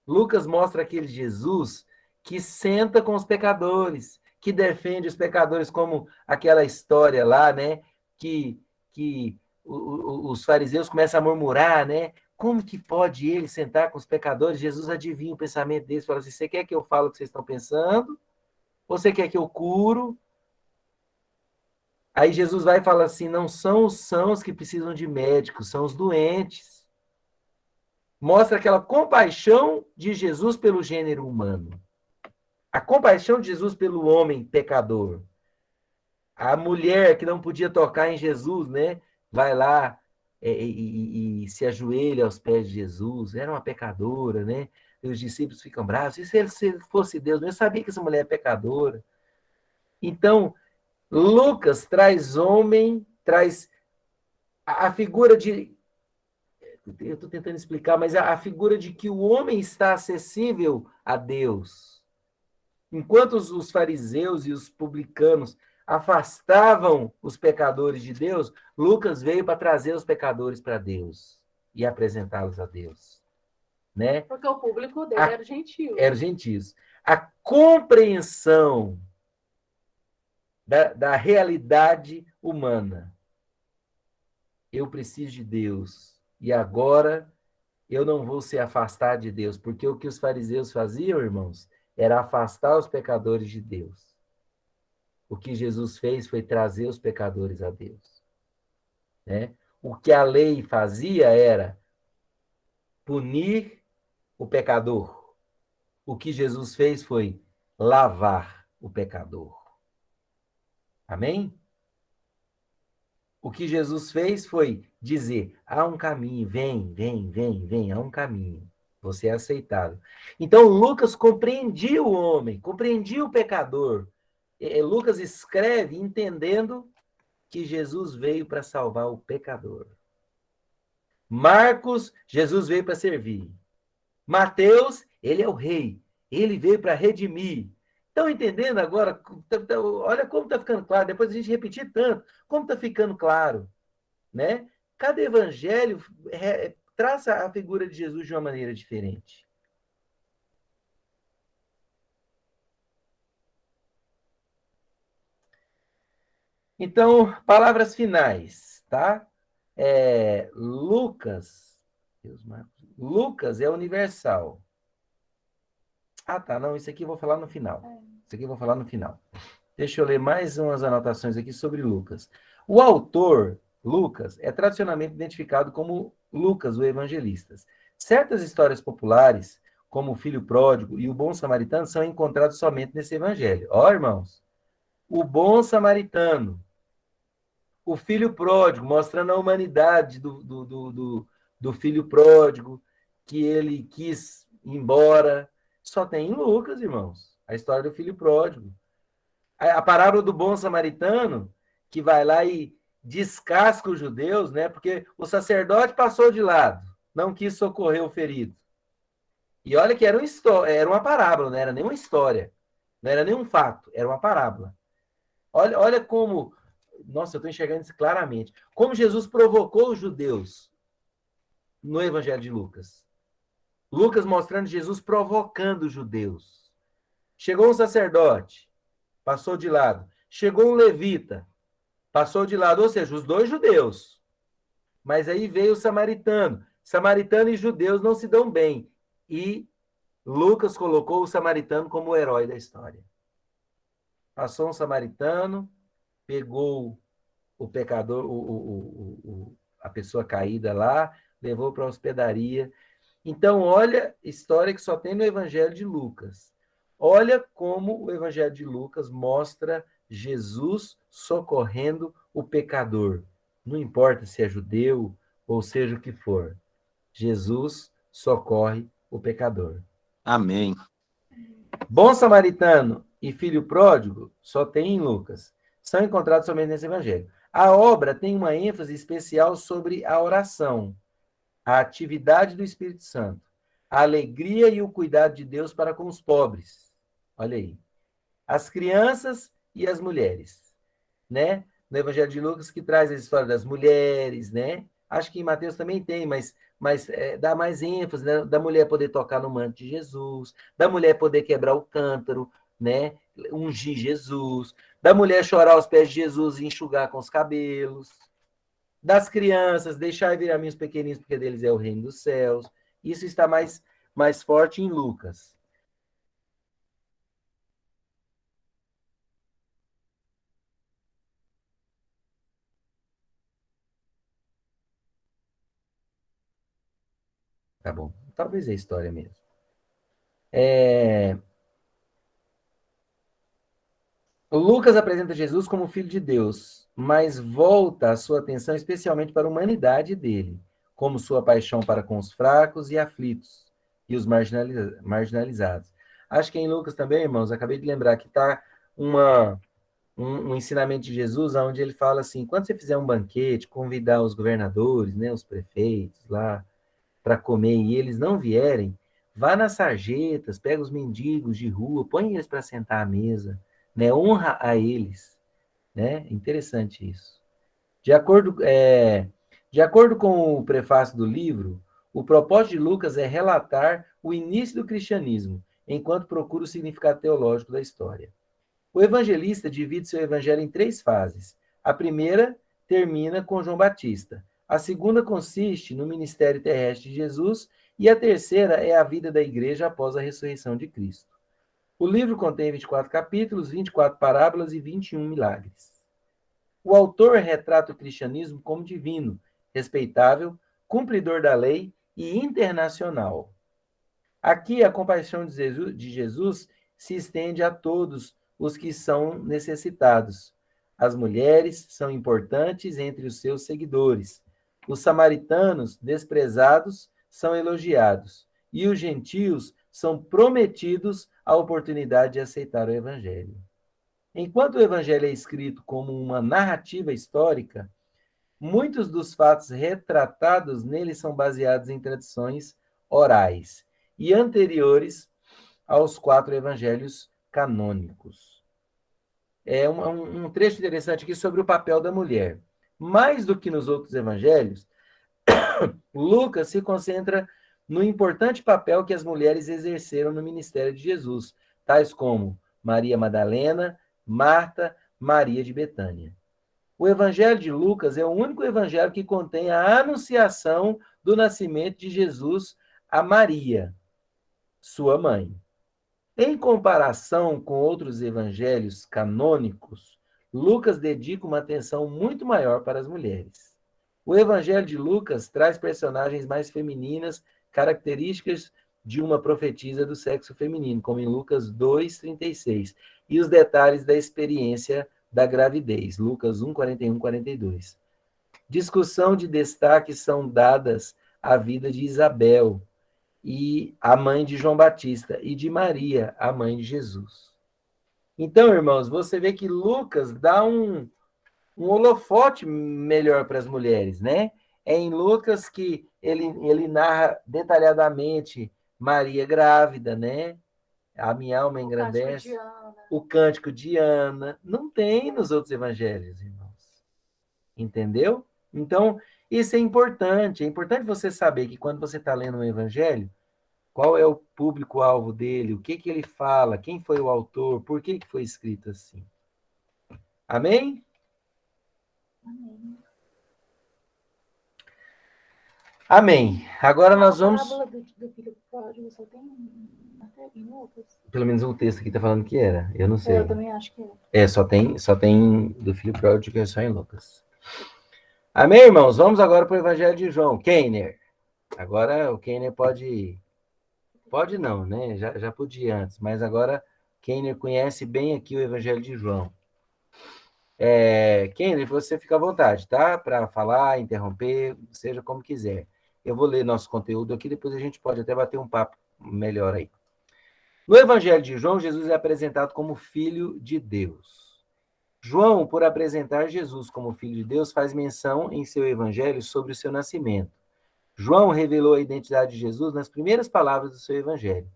Lucas mostra aquele Jesus que senta com os pecadores, que defende os pecadores, como aquela história lá, né? Que os fariseus começam a murmurar, né? Como que pode ele sentar com os pecadores? Jesus adivinha o pensamento deles, fala assim: você quer que eu fale o que vocês estão pensando? Ou você quer que eu curo? Aí Jesus vai e fala assim: não são os sãos que precisam de médicos, são os doentes. mostra aquela compaixão de Jesus pelo gênero humano. A compaixão de Jesus pelo homem pecador. A mulher que não podia tocar em Jesus, né? Vai lá e se ajoelha aos pés de Jesus. Era uma pecadora, né? E os discípulos ficam bravos. E se ele fosse Deus? Eu sabia que essa mulher é pecadora. Então, Lucas traz homem, traz a figura de... Eu estou tentando explicar, mas a figura de que o homem está acessível a Deus. Enquanto os fariseus e os publicanos afastavam os pecadores de Deus, Lucas veio para trazer os pecadores para Deus e apresentá-los a Deus. Né? Porque o público dele era gentil. Era gentios. A compreensão da realidade humana. Eu preciso de Deus. E agora eu não vou se afastar de Deus. Porque o que os fariseus faziam, irmãos, era afastar os pecadores de Deus. O que Jesus fez foi trazer os pecadores a Deus. Né? O que a lei fazia era punir o pecador. O que Jesus fez foi lavar o pecador. Amém? O que Jesus fez foi dizer, há um caminho, vem, há um caminho. Você é aceitável. Então, Lucas compreendia o homem, compreendia o pecador. Lucas escreve entendendo que Jesus veio para salvar o pecador. Marcos, Jesus veio para servir. Mateus, ele é o rei. Ele veio para redimir. Estão entendendo agora? Olha como está ficando claro. Depois a gente repetir tanto, como está ficando claro. Né? Cada evangelho traça a figura de Jesus de uma maneira diferente. Então, palavras finais, tá? Lucas é universal. Ah, tá, não, isso aqui eu vou falar no final. Isso aqui eu vou falar no final. Deixa eu ler mais umas anotações aqui sobre Lucas. O autor, Lucas, é tradicionalmente identificado como Lucas, o evangelista. Certas histórias populares, como o filho pródigo e o bom samaritano, são encontrados somente nesse evangelho. Ó, irmãos, o bom samaritano, o filho pródigo, mostrando a humanidade do filho pródigo, que ele quis ir embora. Só tem em Lucas, irmãos, a história do filho pródigo. A parábola do bom samaritano, que vai lá e descasca os judeus, né? Porque o sacerdote passou de lado, não quis socorrer o ferido. E olha que era uma parábola, não era nem uma história, não era nem um fato, era uma parábola. Olha como... Nossa, eu estou enxergando isso claramente. Como Jesus provocou os judeus no Evangelho de Lucas. Lucas mostrando Jesus provocando os judeus. Chegou um sacerdote, passou de lado. Chegou um levita, passou de lado. Ou seja, os dois judeus. Mas aí veio o samaritano. Samaritano e judeus não se dão bem. E Lucas colocou o samaritano como o herói da história. Passou um samaritano, pegou o pecador, a pessoa caída lá, levou para a hospedaria. Então, olha a história que só tem no Evangelho de Lucas. Olha como o Evangelho de Lucas mostra Jesus socorrendo o pecador. Não importa se é judeu ou seja o que for. Jesus socorre o pecador. Amém. Bom samaritano e filho pródigo só tem em Lucas. São encontrados somente nesse evangelho. A obra tem uma ênfase especial sobre a oração, a atividade do Espírito Santo, a alegria e o cuidado de Deus para com os pobres. Olha aí. As crianças e as mulheres, né? No Evangelho de Lucas, que traz a história das mulheres, né? Acho que em Mateus também tem, mas dá mais ênfase, né? Da mulher poder tocar no manto de Jesus, da mulher poder quebrar o cântaro, né? Ungir Jesus, da mulher chorar aos pés de Jesus e enxugar com os cabelos, das crianças, deixar vir a mim os pequeninos, porque deles é o reino dos céus. Isso está mais forte em Lucas. Tá bom. Talvez é história mesmo. Lucas apresenta Jesus como filho de Deus, mas volta a sua atenção especialmente para a humanidade dele, como sua paixão para com os fracos e aflitos e os marginalizados. Acho que em Lucas também, irmãos, acabei de lembrar que está um ensinamento de Jesus, onde ele fala assim, quando você fizer um banquete, convidar os governadores, né, os prefeitos lá, para comer, e eles não vierem, vá nas sarjetas, pega os mendigos de rua, põe eles para sentar à mesa, né, honra a eles, né? Interessante isso. De acordo com o prefácio do livro, o propósito de Lucas é relatar o início do cristianismo, enquanto procura o significado teológico da história. O evangelista divide seu evangelho em 3 fases. A primeira termina com João Batista. A segunda consiste no ministério terrestre de Jesus e a terceira é a vida da igreja após a ressurreição de Cristo. O livro contém 24 capítulos, 24 parábolas e 21 milagres. O autor retrata o cristianismo como divino, respeitável, cumpridor da lei e internacional. Aqui, a compaixão de Jesus se estende a todos os que são necessitados. As mulheres são importantes entre os seus seguidores. Os samaritanos, desprezados, são elogiados. E os gentios são prometidos a oportunidade de aceitar o evangelho. Enquanto o evangelho é escrito como uma narrativa histórica, muitos dos fatos retratados nele são baseados em tradições orais e anteriores aos 4 evangelhos canônicos. É um trecho interessante aqui sobre o papel da mulher. Mais do que nos outros evangelhos, Lucas se concentra no importante papel que as mulheres exerceram no ministério de Jesus, tais como Maria Madalena, Marta, Maria de Betânia. O evangelho de Lucas é o único evangelho que contém a anunciação do nascimento de Jesus a Maria, sua mãe. Em comparação com outros evangelhos canônicos, Lucas dedica uma atenção muito maior para as mulheres. O evangelho de Lucas traz personagens mais femininas, características de uma profetisa do sexo feminino, como em Lucas 2:36, e os detalhes da experiência da gravidez, Lucas 1, 41, 42. Discussão de destaque são dadas à vida de Isabel, e a mãe de João Batista, e de Maria, a mãe de Jesus. Então, irmãos, você vê que Lucas dá um holofote melhor para as mulheres, né? É em Lucas que ele narra detalhadamente Maria grávida, né? A minha alma engrandece. O cântico de Ana. Não tem nos outros evangelhos, irmãos. Entendeu? Então, isso é importante. É importante você saber que quando você está lendo um evangelho, qual é o público-alvo dele, o que ele fala, quem foi o autor, por que foi escrito assim. Amém? Amém. Amém. Agora nós vamos... A parábola do filho pródigo só tem em Lucas? Pelo menos o texto aqui está falando que era. Eu não sei. Eu também acho que é. Só tem do filho pródigo, é só em Lucas. Amém, irmãos? Vamos agora para o Evangelho de João. Keiner. Agora o Keiner pode não, né? Já podia antes, mas agora Keiner conhece bem aqui o Evangelho de João. Keiner, você fica à vontade, tá? Para falar, interromper, seja como quiser. Eu vou ler nosso conteúdo aqui, depois a gente pode até bater um papo melhor aí. No Evangelho de João, Jesus é apresentado como Filho de Deus. João, por apresentar Jesus como Filho de Deus, faz menção em seu Evangelho sobre o seu nascimento. João revelou a identidade de Jesus nas primeiras palavras do seu Evangelho.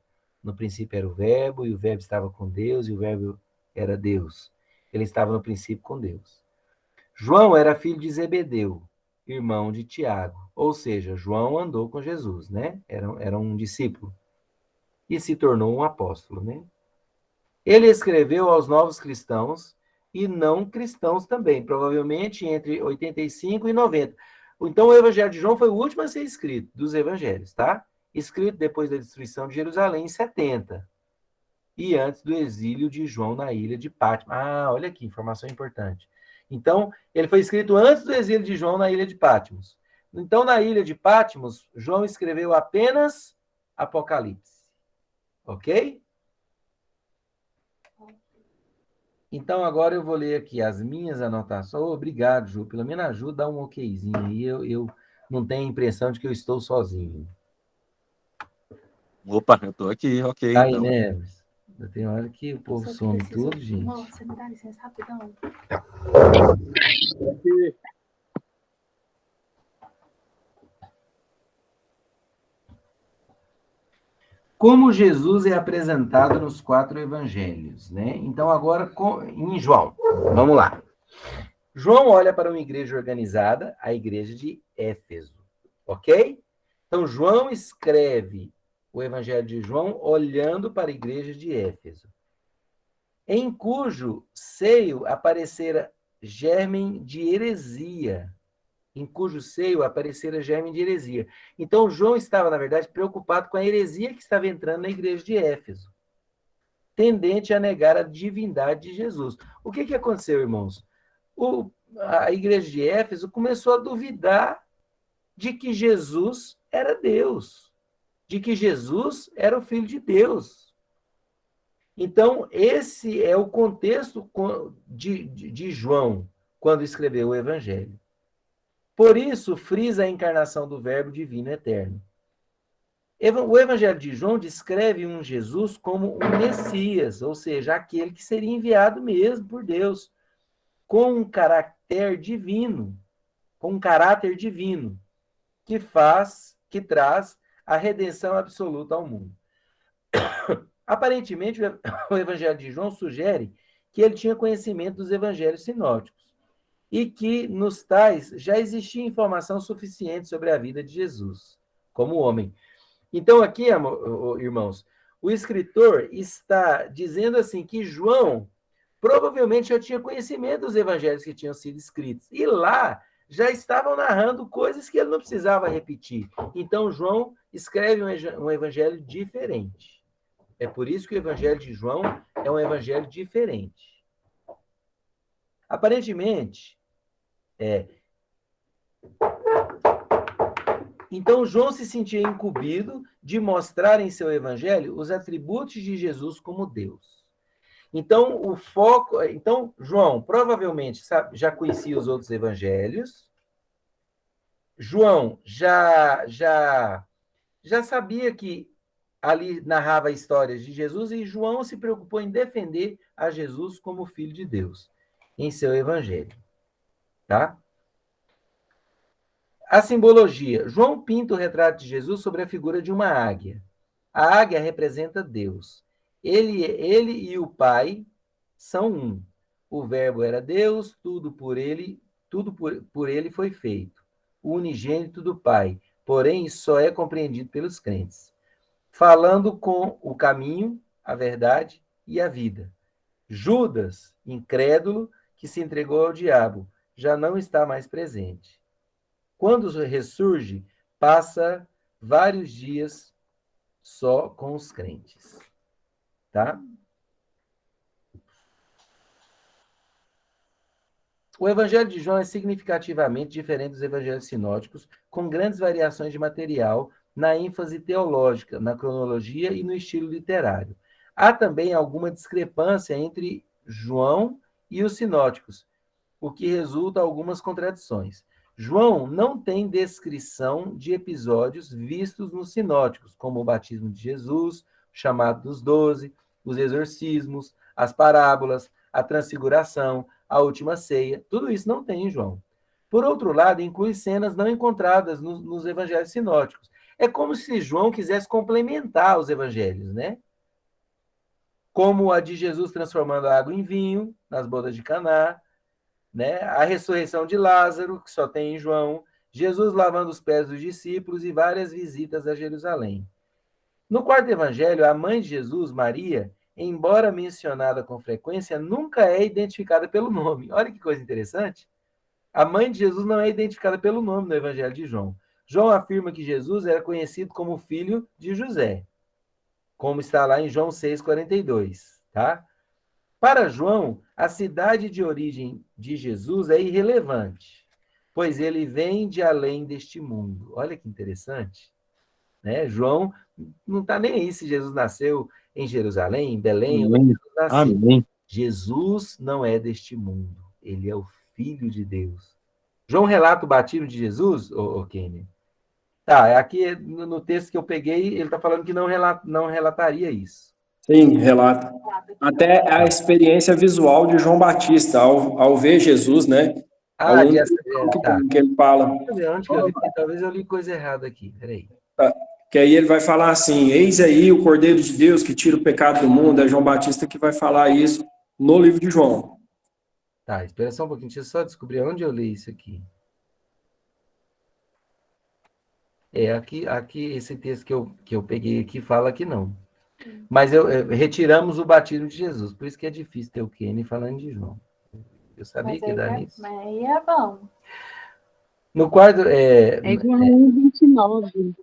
No princípio era o Verbo, e o Verbo estava com Deus, e o Verbo era Deus. Ele estava no princípio com Deus. João era filho de Zebedeu, irmão de Tiago. Ou seja, João andou com Jesus, né? Era um discípulo. E se tornou um apóstolo, né? Ele escreveu aos novos cristãos e não cristãos também, provavelmente entre 85 e 90. Então, o Evangelho de João foi o último a ser escrito dos evangelhos, tá? Escrito depois da destruição de Jerusalém em 70. E antes do exílio de João na ilha de Patmos. Olha aqui, informação importante. Então, ele foi escrito antes do exílio de João na ilha de Patmos. Então, na ilha de Patmos, João escreveu apenas Apocalipse. Ok? Então, agora eu vou ler aqui as minhas anotações. Obrigado, Ju. Pelo menos ajuda, dá um okzinho aí. Eu não tenho a impressão de que eu estou sozinho. Opa, eu tô aqui, ok, Tá aí, então. né? Tem hora que o povo some tudo, gente. Amor, você me dá licença rapidão? Como Jesus é apresentado nos 4 evangelhos, né? Então, agora em João. Vamos lá. João olha para uma igreja organizada, a igreja de Éfeso. Ok? Então, João escreve o evangelho de João olhando para a igreja de Éfeso, em cujo seio aparecera germen de heresia. Então, João estava, na verdade, preocupado com a heresia que estava entrando na igreja de Éfeso, tendente a negar a divindade de Jesus. O que aconteceu, irmãos? A igreja de Éfeso começou a duvidar de que Jesus era Deus, de que Jesus era o Filho de Deus. Então, esse é o contexto de João, quando escreveu o Evangelho. Por isso, frisa a encarnação do Verbo divino eterno. O Evangelho de João descreve um Jesus como um Messias, ou seja, aquele que seria enviado mesmo por Deus, com um caráter divino, que traz a redenção absoluta ao mundo. Aparentemente, o Evangelho de João sugere que ele tinha conhecimento dos evangelhos sinóticos e que nos tais já existia informação suficiente sobre a vida de Jesus como homem. Então, aqui, irmãos, o escritor está dizendo assim que João provavelmente já tinha conhecimento dos evangelhos que tinham sido escritos. E lá já estavam narrando coisas que ele não precisava repetir. Então, João escreve um evangelho diferente. É por isso que o evangelho de João é um evangelho diferente. Aparentemente, então, João se sentia incumbido de mostrar em seu evangelho os atributos de Jesus como Deus. Então, João provavelmente já conhecia os outros evangelhos. João já sabia que ali narrava histórias de Jesus e João se preocupou em defender a Jesus como Filho de Deus em seu evangelho. Tá? A simbologia. João pinta o retrato de Jesus sobre a figura de uma águia. A águia representa Deus. Ele e o Pai são um. O Verbo era Deus, tudo por ele foi feito. O unigênito do Pai, porém, só é compreendido pelos crentes. Falando com o caminho, a verdade e a vida. Judas, incrédulo, que se entregou ao diabo, já não está mais presente. Quando ressurge, passa vários dias só com os crentes. Tá? O Evangelho de João é significativamente diferente dos evangelhos sinóticos, com grandes variações de material, na ênfase teológica, na cronologia e no estilo literário. Há também alguma discrepância entre João e os sinóticos, o que resulta em algumas contradições. João não tem descrição de episódios vistos nos sinóticos, como o batismo de Jesus, o chamado dos 12, os exorcismos, as parábolas, a transfiguração, a última ceia. Tudo isso não tem em João. Por outro lado, inclui cenas não encontradas nos evangelhos sinóticos. É como se João quisesse complementar os evangelhos, né? Como a de Jesus transformando a água em vinho, nas bodas de Caná, né? A ressurreição de Lázaro, que só tem em João, Jesus lavando os pés dos discípulos e várias visitas a Jerusalém. No quarto evangelho, a mãe de Jesus, Maria, embora mencionada com frequência, nunca é identificada pelo nome. Olha que coisa interessante. A mãe de Jesus não é identificada pelo nome no evangelho de João. João afirma que Jesus era conhecido como filho de José, como está lá em João 6,42, tá? Para João, a cidade de origem de Jesus é irrelevante. pois ele vem de além deste mundo. Olha que interessante, né? João não está nem aí se Jesus nasceu em Jerusalém, em Belém, onde Amém. Jesus nasceu. Amém. Jesus não é deste mundo, ele é o Filho de Deus. João relata o batismo de Jesus, ô Kenny? Tá, aqui no texto que eu peguei, ele está falando que não relataria isso. Sim, relata. Até a experiência visual de João Batista, ao ver Jesus, né? É o Ah, único tá. que ele fala. Deixa eu ver onde que eu li, porque talvez eu li coisa errada aqui. Peraí. Que aí ele vai falar assim: eis aí o Cordeiro de Deus que tira o pecado do mundo. É João Batista que vai falar isso no livro de João. Tá, espera só um pouquinho, deixa eu só descobrir onde eu li isso aqui. Aqui esse texto que eu peguei aqui fala que não. Mas retiramos o batismo de Jesus, por isso que é difícil ter o Kenny falando de João. Eu sabia que ia dar nisso. Mas aí é bom. No quadro. É igual 1,29.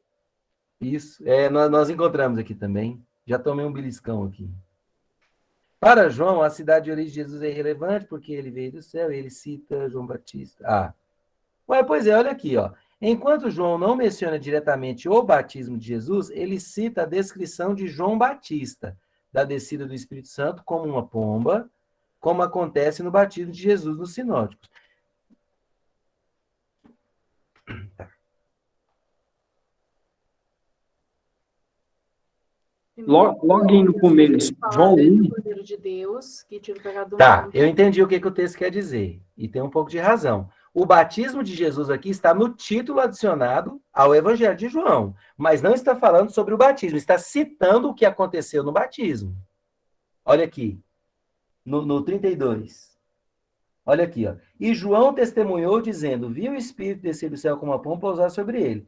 Isso, nós encontramos aqui também. Já tomei um beliscão aqui. Para João, a cidade de origem de Jesus é irrelevante porque ele veio do céu e ele cita João Batista. Pois é, olha aqui, ó. Enquanto João não menciona diretamente o batismo de Jesus, ele cita a descrição de João Batista, da descida do Espírito Santo como uma pomba, como acontece no batismo de Jesus nos sinóticos. Logo no começo, João 1. Cordeiro de Deus, que tira o pecado do Tá, mundo. eu entendi o que o texto quer dizer, e tem um pouco de razão. O batismo de Jesus aqui está no título adicionado ao Evangelho de João, mas não está falando sobre o batismo, está citando o que aconteceu no batismo. Olha aqui, no 32. Olha aqui, ó. E João testemunhou dizendo, viu o Espírito descer do céu como uma pomba pousar sobre ele.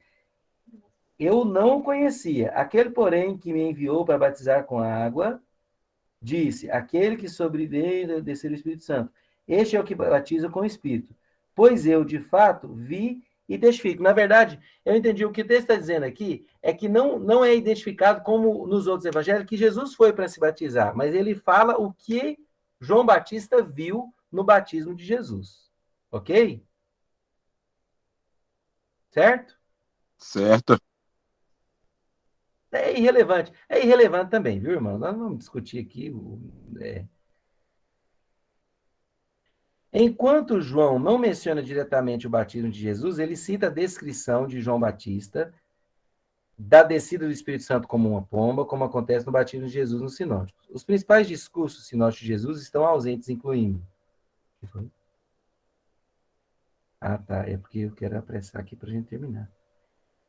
Eu não o conhecia. Aquele, porém, que me enviou para batizar com água, disse, aquele que sobre ele descer o Espírito Santo. Este é o que batiza com o Espírito. Pois eu, de fato, vi e testifico. Na verdade, eu entendi o que o texto está dizendo aqui, é que não é identificado como nos outros evangelhos, que Jesus foi para se batizar, mas ele fala o que João Batista viu no batismo de Jesus. Ok? Certo? Certo. É irrelevante. É irrelevante também, viu, irmão? Nós não vamos discutir aqui. Enquanto João não menciona diretamente o batismo de Jesus, ele cita a descrição de João Batista da descida do Espírito Santo como uma pomba, como acontece no batismo de Jesus nos sinóticos. Os principais discursos sinóticos de Jesus estão ausentes, incluindo... O que foi? Tá. É porque eu quero apressar aqui para a gente terminar.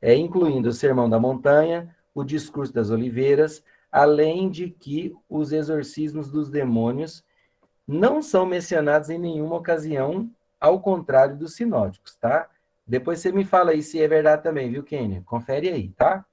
Incluindo o Sermão da Montanha, o Discurso das Oliveiras, além de que os exorcismos dos demônios não são mencionados em nenhuma ocasião, ao contrário dos sinóticos, tá? Depois você me fala aí se é verdade também, viu, Kênia? Confere aí, tá?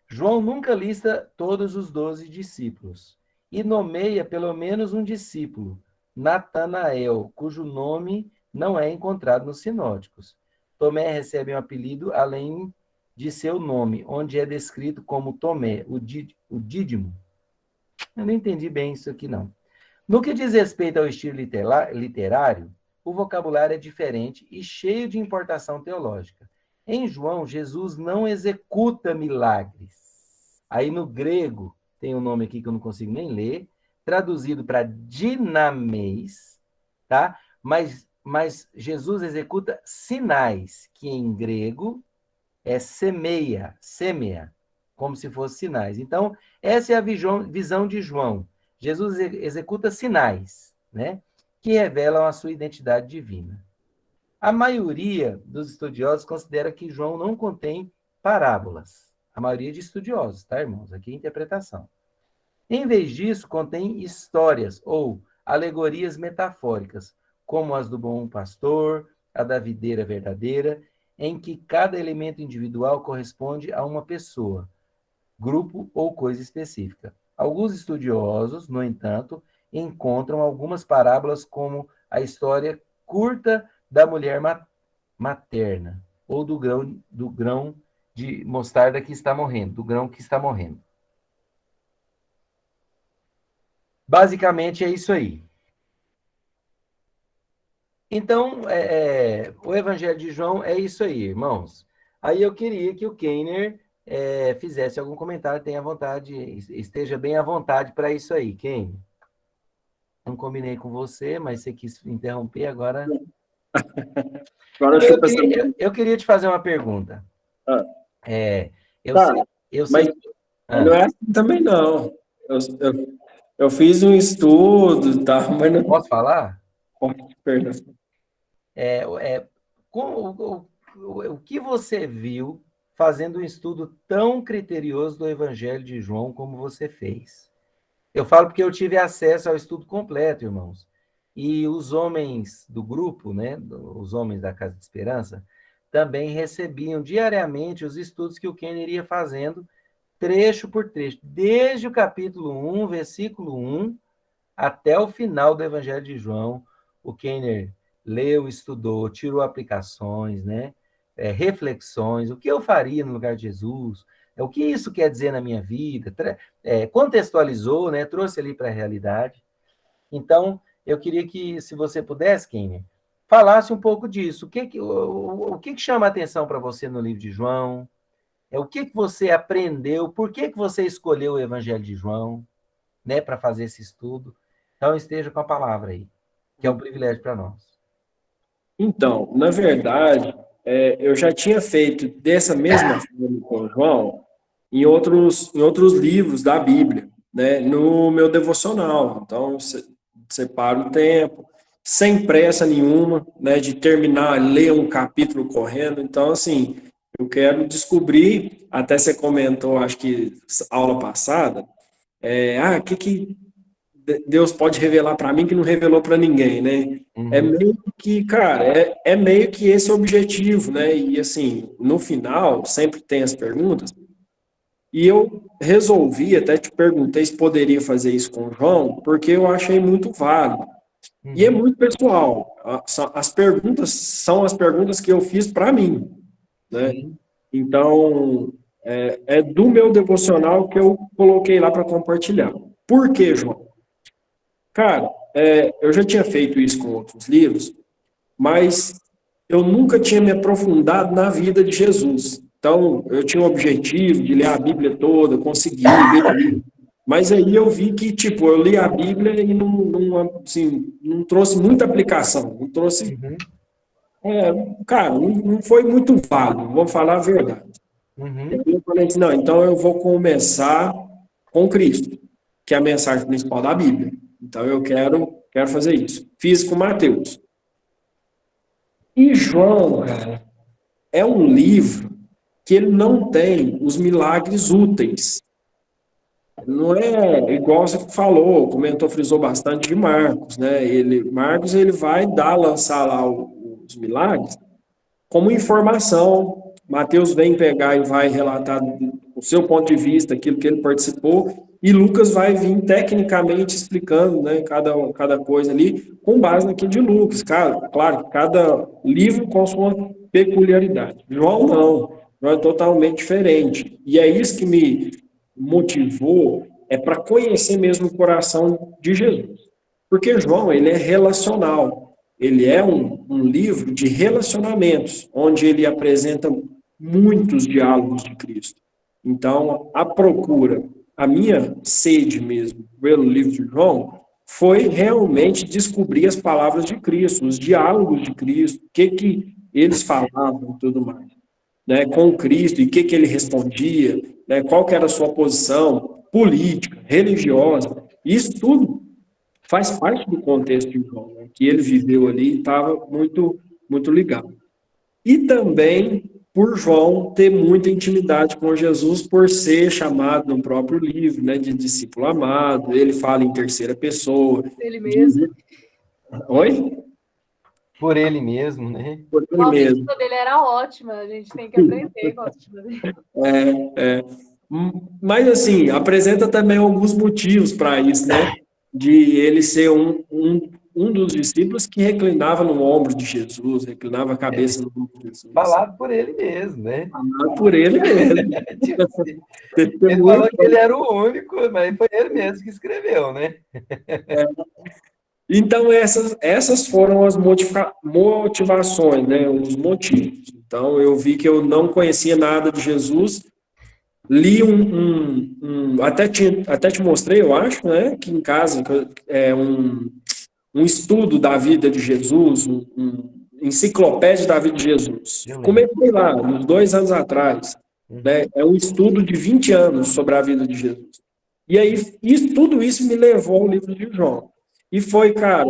João nunca lista todos os 12 discípulos e nomeia pelo menos um discípulo, Natanael, cujo nome não é encontrado nos sinóticos. Tomé recebe um apelido além de seu nome, onde é descrito como Tomé, o Dídimo. Eu não entendi bem isso aqui, não. No que diz respeito ao estilo literário, o vocabulário é diferente e cheio de importação teológica. Em João, Jesus não executa milagres. Aí no grego, tem um nome aqui que eu não consigo nem ler, traduzido para dinameis, tá? Mas Jesus executa sinais, que em grego é semeia, como se fossem sinais. Então, essa é a visão de João. Jesus executa sinais, né, que revelam a sua identidade divina. A maioria dos estudiosos considera que João não contém parábolas. A maioria de estudiosos, tá, irmãos? Aqui é a interpretação. Em vez disso, contém histórias ou alegorias metafóricas, como as do bom pastor, a da videira verdadeira, em que cada elemento individual corresponde a uma pessoa, grupo ou coisa específica. Alguns estudiosos, no entanto, encontram algumas parábolas como a história curta da mulher materna ou do grão de mostarda que está morrendo, do grão que está morrendo. Basicamente é isso aí. Então, o Evangelho de João é isso aí, irmãos. Aí eu queria que o Keiner fizesse algum comentário, tenha vontade, esteja bem à vontade para isso aí, Keiner. Não combinei com você, mas você quis interromper agora. Agora eu queria te fazer uma pergunta. Ah. Eu Tá, sei. Mas não é assim também, não. Eu fiz um estudo e tal, mas não... Posso falar? Perdão. O que você viu fazendo um estudo tão criterioso do Evangelho de João como você fez? Eu falo porque eu tive acesso ao estudo completo, irmãos. E os homens do grupo, né, os homens da Casa de Esperança, também recebiam diariamente os estudos que o Keiner ia fazendo, trecho por trecho, desde o capítulo 1, versículo 1, até o final do Evangelho de João. O Keiner leu, estudou, tirou aplicações, né, reflexões, o que eu faria no lugar de Jesus, o que isso quer dizer na minha vida, contextualizou, né, trouxe ali para a realidade. Então, eu queria que, se você pudesse, Keiner, falasse um pouco disso. O que chama a atenção para você no livro de João? O que você aprendeu? Por que você escolheu o Evangelho de João, né, para fazer esse estudo? Então, esteja com a palavra aí, que é um privilégio para nós. Então, na verdade, eu já tinha feito dessa mesma forma com o João em outros livros da Bíblia, né, no meu devocional. Então, separo o tempo, sem pressa nenhuma, né, de terminar, ler um capítulo correndo. Então, assim, eu quero descobrir, até você comentou, acho que aula passada, o que Deus pode revelar para mim que não revelou para ninguém, né? É meio que, cara, é meio que esse o objetivo, né? E assim, no final, sempre tem as perguntas. E eu resolvi, até te perguntei se poderia fazer isso com o João, porque eu achei muito válido. E é muito pessoal. As perguntas são as perguntas que eu fiz para mim, né? Sim. Então, é do meu devocional que eu coloquei lá para compartilhar. Por quê, João? Cara, eu já tinha feito isso com outros livros, mas eu nunca tinha me aprofundado na vida de Jesus. Então, eu tinha o objetivo de ler a Bíblia toda, conseguir ler, mas aí eu vi que, tipo, eu li a Bíblia e não trouxe muita aplicação, não trouxe... cara, não foi muito válido, vou falar a verdade. Eu falei assim, não, então eu vou começar com Cristo, que é a mensagem principal da Bíblia. Então, eu quero fazer isso. Fiz com Mateus. E João, cara, é um livro que ele não tem os milagres úteis. Não é igual você falou, comentou, frisou bastante de Marcos, né? Marcos, ele vai lançar lá os milagres como informação. Mateus vem pegar e vai relatar o seu ponto de vista, aquilo que ele participou, e Lucas vai vir tecnicamente explicando, né, cada coisa ali, com base naquilo de Lucas. Claro, cada livro com sua peculiaridade. João não, João é totalmente diferente. E é isso que me motivou, para conhecer mesmo o coração de Jesus. Porque João, ele é relacional. Ele é um livro de relacionamentos, onde ele apresenta muitos diálogos de Cristo. Então, a minha sede mesmo, pelo livro de João, foi realmente descobrir as palavras de Cristo, os diálogos de Cristo, o que eles falavam e tudo mais, né, com Cristo, e o que ele respondia, né, qual que era a sua posição política, religiosa. Isso tudo faz parte do contexto de João, né, que ele viveu ali e estava muito, muito ligado. E também por João ter muita intimidade com Jesus, por ser chamado no próprio livro, né, de discípulo amado. Ele fala em terceira pessoa. Ele mesmo. Oi? Por ele mesmo, né? Por ele A mesmo. autoestima dele era ótima, a gente tem que aprender com a autoestima dele. Mas, assim, apresenta também alguns motivos para isso, né? De ele ser um dos discípulos que reclinava no ombro de Jesus, reclinava a cabeça no ombro de Jesus. Falado por ele mesmo, né? Falado por ele mesmo. Ele falou que ele era o único, mas foi ele mesmo que escreveu, né? Então, essas foram as motivações, né, os motivos. Então, eu vi que eu não conhecia nada de Jesus, li até te mostrei, eu acho, né, que em casa, um estudo da vida de Jesus, enciclopédia da vida de Jesus. Eu lembro. Comecei lá, uns 2 anos atrás, né, é um estudo de 20 anos sobre a vida de Jesus. E aí, tudo isso me levou ao livro de João. E foi, cara,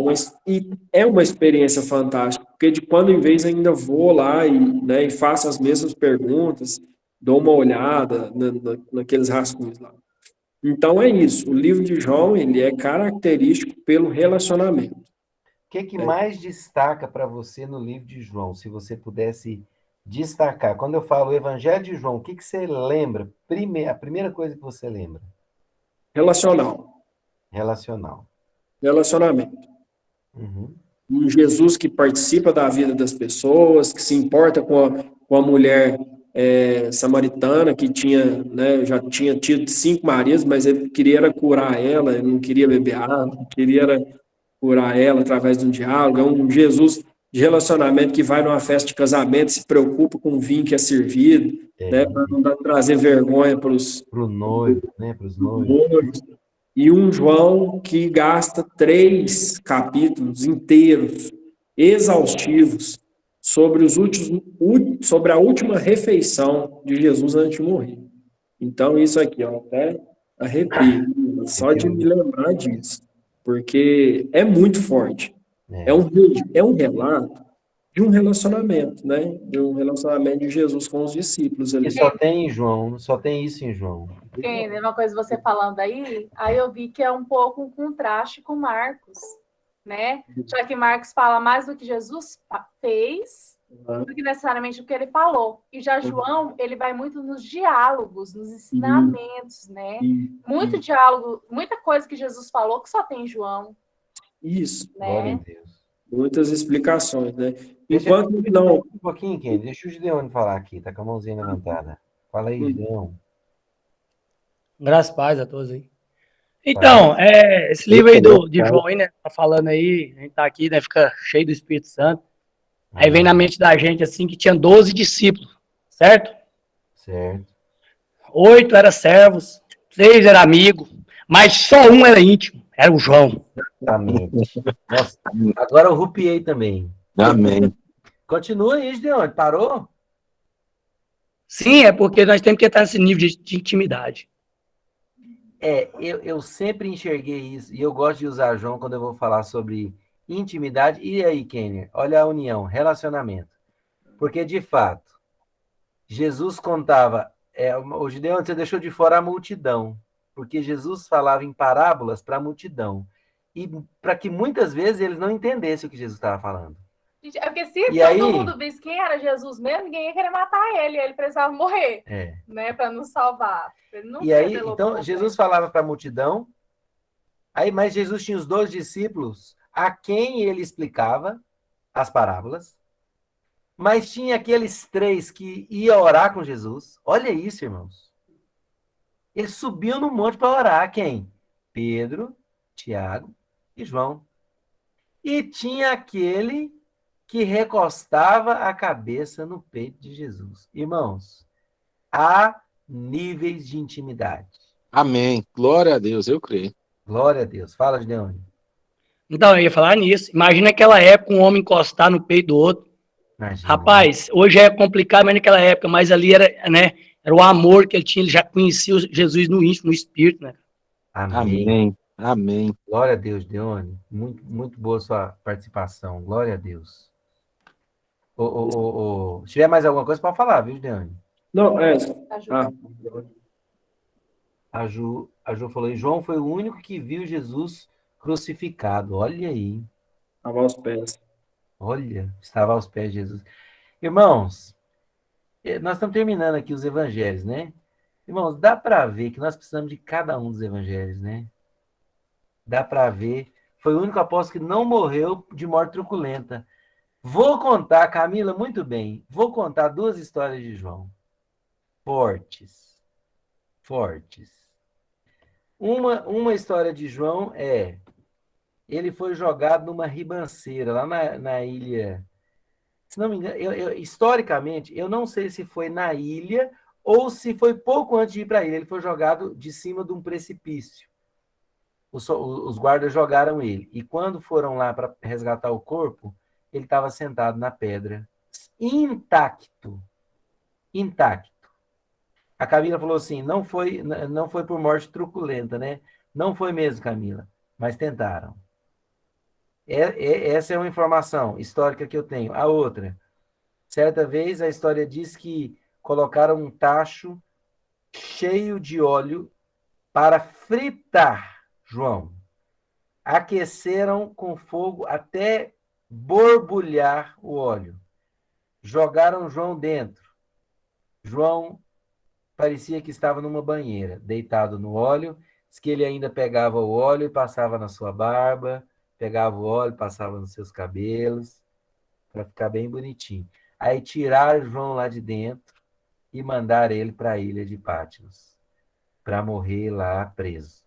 e é uma experiência fantástica, porque de quando em vez ainda vou lá e faço as mesmas perguntas, dou uma olhada naqueles rascunhos lá. Então é isso, o livro de João, ele é característico pelo relacionamento. O que mais destaca para você no livro de João? Se você pudesse destacar. Quando eu falo Evangelho de João, o que você lembra? A primeira coisa que você lembra? Relacional. Relacionamento. Uhum. Um Jesus que participa da vida das pessoas, que se importa com a mulher samaritana, que tinha, né, já tinha tido 5 maridos, mas ele queria era curar ela, ele não queria beber água, queria era curar ela através de um diálogo. É um Jesus de relacionamento que vai numa festa de casamento, se preocupa com o vinho que é servido, né, para não trazer vergonha para os Pro noivo, né? Para os noivos. noivos. E um João que gasta 3 capítulos inteiros, exaustivos, sobre a última refeição de Jesus antes de morrer. Então, isso aqui, ó, até arrepio, só de me lembrar disso, porque é muito forte. É um relato de um relacionamento, né? De um relacionamento de Jesus com os discípulos ali. E só tem em João, só tem isso em João. Entende? Uma coisa você falando aí eu vi que é um pouco um contraste com Marcos, né? Já que Marcos fala mais do que Jesus fez do que necessariamente o que ele falou. E já João, ele vai muito nos diálogos, nos ensinamentos, né? Muito diálogo, muita coisa que Jesus falou que só tem em João. Isso. Né? Glória a Deus. Muitas explicações, né? Enquanto não... Um pouquinho, Kenny. Deixa o Gideone falar aqui, tá com a mãozinha levantada. Fala aí, Gideone. Graças a paz a todos aí. Então, esse livro aí de João aí, né? Tá falando aí, a gente tá aqui, né? Fica cheio do Espírito Santo. Aí vem na mente da gente, assim, que tinha 12 discípulos, certo? Certo. 8 eram servos, 6 eram amigos, mas só um era íntimo, era o João. Exatamente. Nossa, agora eu rupiei também. Amém. Continua aí, Gideone. Parou? Sim, é porque nós temos que estar nesse nível de intimidade. Eu sempre enxerguei isso, e eu gosto de usar João quando eu vou falar sobre intimidade. E aí, Kenner? Olha a união, relacionamento. Porque, de fato, Jesus contava... o Gideone, você deixou de fora a multidão, porque Jesus falava em parábolas para a multidão. E para que muitas vezes eles não entendessem o que Jesus estava falando. É porque se todo mundo visse quem era Jesus mesmo, ninguém ia querer matar ele precisava morrer, né, para nos salvar. E aí, então, Jesus falava para a multidão, mas Jesus tinha os 12 discípulos a quem ele explicava as parábolas, mas tinha aqueles 3 que iam orar com Jesus. Olha isso, irmãos. Ele subiu no monte para orar. Quem? Pedro, Tiago e João. E tinha aquele que recostava a cabeça no peito de Jesus. Irmãos, há níveis de intimidade. Amém. Glória a Deus, eu creio. Glória a Deus. Fala, Gideone. Então, eu ia falar nisso. Imagina aquela época um homem encostar no peito do outro. Imagina. Rapaz, hoje é complicado, mas naquela época, mas ali era, né, era o amor que ele tinha, ele já conhecia Jesus no íntimo, no espírito, né? Amém. Amém. Glória a Deus, Gideone. Muito, muito boa sua participação. Glória a Deus. Se tiver mais alguma coisa, pode falar, viu, Gideone? Não, A Ju falou, e João foi o único que viu Jesus crucificado. Olha aí. Estava aos pés. Olha, estava aos pés de Jesus. Irmãos, nós estamos terminando aqui os evangelhos, né? Irmãos, dá para ver que nós precisamos de cada um dos evangelhos, né? Dá para ver. Foi o único apóstolo que não morreu de morte truculenta. Vou contar, Camila, muito bem. Vou contar 2 histórias de João. Fortes. Uma história de João é ele foi jogado numa ribanceira, lá na ilha. Se não me engano, historicamente, eu não sei se foi na ilha ou se foi pouco antes de ir para a ilha. Ele foi jogado de cima de um precipício. Os guardas jogaram ele. E quando foram lá para resgatar o corpo, ele estava sentado na pedra, intacto. Intacto. A Camila falou assim, não foi por morte truculenta, né? Não foi mesmo, Camila, mas tentaram. Essa é uma informação histórica que eu tenho. A outra, certa vez a história diz que colocaram um tacho cheio de óleo para fritar João. Aqueceram com fogo até borbulhar o óleo. Jogaram João dentro. João parecia que estava numa banheira, deitado no óleo. Diz que ele ainda pegava o óleo e passava na sua barba, pegava o óleo e passava nos seus cabelos, para ficar bem bonitinho. Aí tiraram João lá de dentro e mandaram ele para a ilha de Patmos, para morrer lá preso.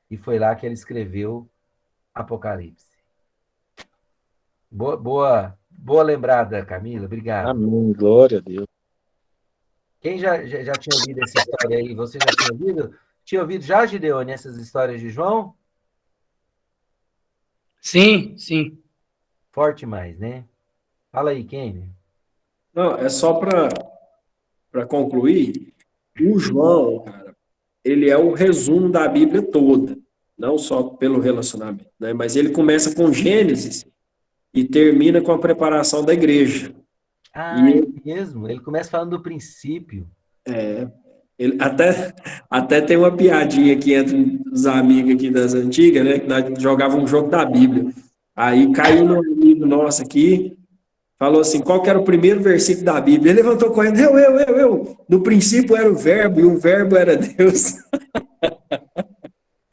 E foi lá que ele escreveu Apocalipse. Boa lembrada, Camila. Obrigado. Amém. Glória a Deus. Quem já tinha ouvido essa história aí? Você já tinha ouvido? Tinha ouvido já, Gideone, essas histórias de João? Sim, sim. Forte mais, né? Fala aí, Kenny. Não, é só para concluir, o João, cara, ele é o resumo da Bíblia toda, não só pelo relacionamento, né? Mas ele começa com Gênesis e termina com a preparação da igreja. Ah, E é mesmo. Ele começa falando do princípio. ele até tem uma piadinha aqui entre os amigos aqui das antigas, né? Que nós jogávamos um jogo da Bíblia. Aí caiu um amigo nosso aqui, falou assim, qual que era o primeiro versículo da Bíblia? Ele levantou correndo, eu. No princípio era o verbo, e o verbo era Deus.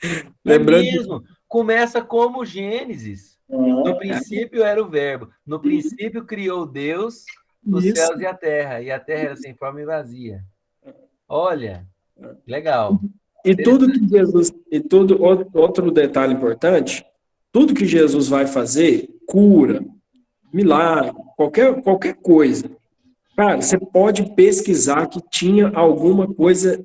É Lembrando que mesmo. Começa como Gênesis. No princípio era o verbo. No princípio criou Deus os isso. céus e a terra era sem forma e vazia. Olha, legal. E tudo que Jesus, outro detalhe importante, tudo que Jesus vai fazer, cura, milagre, qualquer coisa. Cara, você pode pesquisar que tinha alguma coisa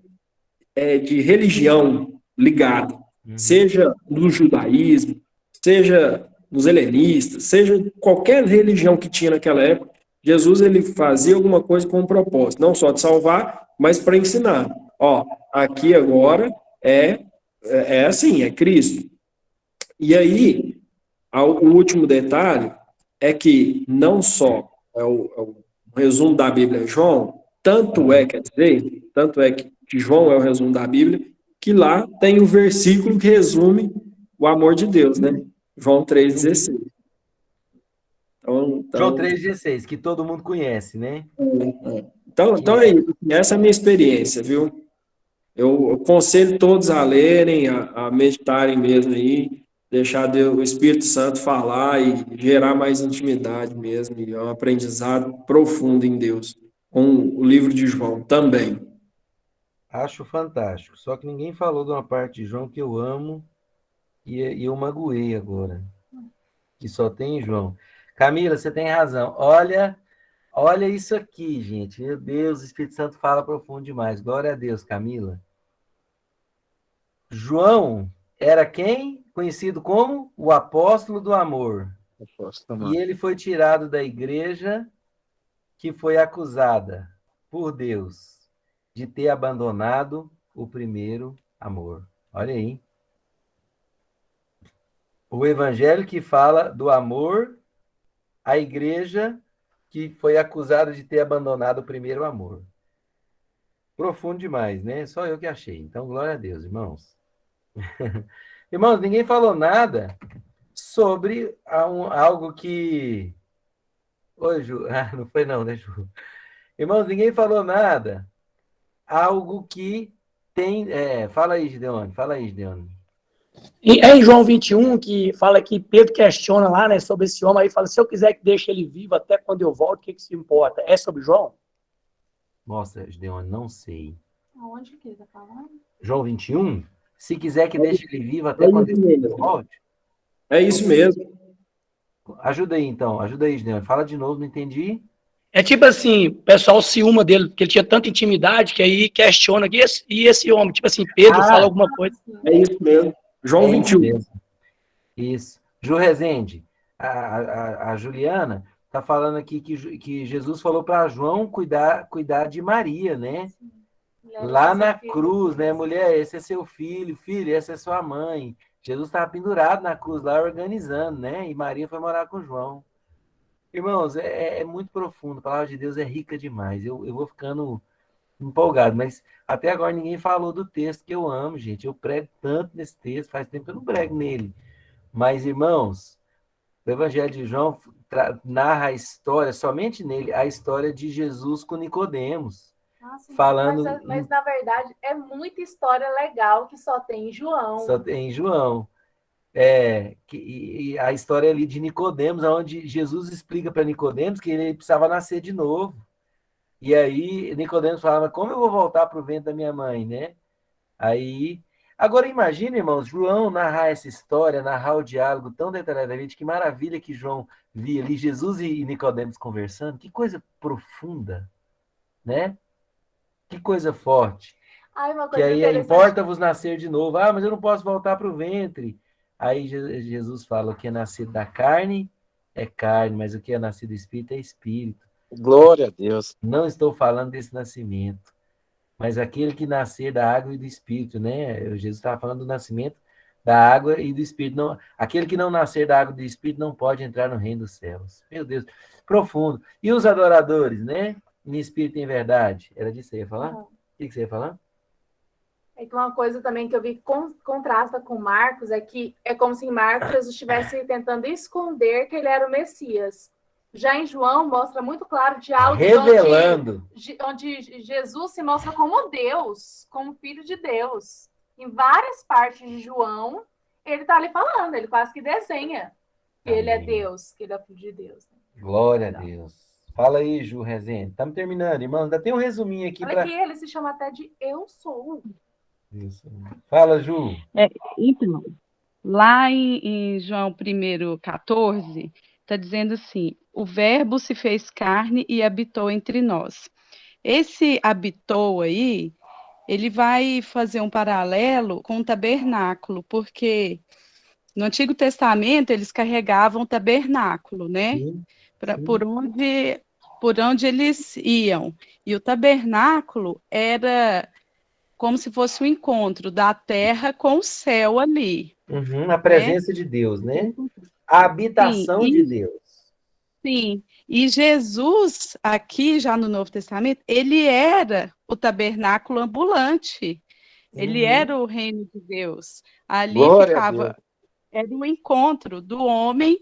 de religião ligada, seja no judaísmo, seja nos helenistas, seja qualquer religião que tinha naquela época, Jesus ele fazia alguma coisa com um propósito, não só de salvar, mas para ensinar. Ó, aqui agora é assim, é Cristo. E aí, o último detalhe é que não só é o resumo da Bíblia é João, tanto é que João é o resumo da Bíblia, que lá tem o versículo que resume o amor de Deus, né? João 3,16. João 3,16, que todo mundo conhece, né? Então é isso. Essa é a minha experiência, viu? Eu aconselho todos a lerem, a meditarem mesmo aí, deixar Deus, o Espírito Santo falar e gerar mais intimidade mesmo, e é um aprendizado profundo em Deus, com o livro de João também. Acho fantástico. Só que ninguém falou de uma parte de João que eu amo e eu magoei agora. Que só tem João. Camila, você tem razão. Olha isso aqui, gente. Meu Deus, o Espírito Santo fala profundo demais. Glória a Deus, Camila. João era quem? Conhecido como o apóstolo do amor. E ele foi tirado da igreja que foi acusada por Deus de ter abandonado o primeiro amor. Olha aí. O evangelho que fala do amor à igreja que foi acusada de ter abandonado o primeiro amor. Profundo demais, né? Só eu que achei. Então, glória a Deus, irmãos. Irmãos, ninguém falou nada sobre algo que... Oi, Ju. Ah, não foi não, né, Ju? Irmãos, ninguém falou nada. Algo que tem... fala aí, Gideone. E é em João 21 que fala que Pedro questiona lá, né, sobre esse homem, aí fala, se eu quiser que deixe ele vivo até quando eu volto, o que se importa? É sobre João? Nossa, Gideone, não sei. Aonde que ele tá falando? João 21? Se quiser que deixe ele vivo até quando ele volte? É isso mesmo. Ajuda aí, então. Ajuda aí, Gideone. Fala de novo, não entendi. É tipo assim, o pessoal ciúma dele, porque ele tinha tanta intimidade que aí questiona que esse homem, tipo assim, Pedro fala Ah, alguma coisa. É isso mesmo. João é isso 21. mesmo. Isso. Ju Rezende, a Juliana está falando aqui que Jesus falou para João cuidar de Maria, né? Lá na cruz, né? Mulher, esse é seu filho, filho, essa é sua mãe. Jesus estava pendurado na cruz lá, organizando, né? E Maria foi morar com João. Irmãos, é muito profundo. A palavra de Deus é rica demais. Eu vou ficando empolgado, mas até agora ninguém falou do texto que eu amo, gente. Eu prego tanto nesse texto, faz tempo que eu não prego nele. Mas, irmãos, o Evangelho de João narra a história, somente nele, a história de Jesus com Nicodemos. Falando mas, na verdade, é muita história legal que só tem em João. Só tem em João. E a história ali de Nicodemos, onde Jesus explica para Nicodemos que ele precisava nascer de novo. E aí Nicodemos falava, como eu vou voltar para o ventre da minha mãe, né? Aí, agora imagine, irmãos, João narrar essa história, narrar o diálogo tão detalhadamente, que maravilha que João via ali Jesus e Nicodemos conversando, que coisa profunda, né? Que coisa forte. Uma Que coisa aí interessante. importa-vos nascer de novo. Ah, mas eu não posso voltar para o ventre. Aí Jesus fala, o que é nascido da carne é carne, mas o que é nascido do espírito é espírito. Glória a Deus. Não estou falando desse nascimento, mas aquele que nascer da água e do espírito, né? Jesus estava falando do nascimento da água e do espírito. Não, aquele que não nascer da água e do espírito não pode entrar no reino dos céus. Meu Deus, profundo. E os adoradores, né? Em espírito e em verdade. Era disso que você ia falar? O que você ia falar? É que uma coisa também que eu vi que contrasta com Marcos é que é como se em Marcos Jesus estivesse tentando esconder que ele era o Messias. Já em João mostra muito claro diálogos revelando onde Jesus se mostra como Deus, como filho de Deus. Em várias partes de João, ele está ali falando, ele quase que desenha que ele é Deus, que ele é filho de Deus. Glória a Deus. Fala aí, Ju Rezende. Estamos terminando, irmão. Ainda tem um resuminho aqui. Olha aqui, ele se chama até de Eu Sou. Isso. Fala, Ju. Então, lá em João 1,14, está dizendo assim: o Verbo se fez carne e habitou entre nós. Esse habitou aí, ele vai fazer um paralelo com o tabernáculo, porque no Antigo Testamento eles carregavam o tabernáculo, né? Por onde eles iam. E o tabernáculo era como se fosse um encontro da terra com o céu ali. A presença de Deus, né? A habitação de Deus. Sim, e Jesus, aqui já no Novo Testamento, ele era o tabernáculo ambulante. Ele era o reino de Deus. Ali ficava, era o encontro do homem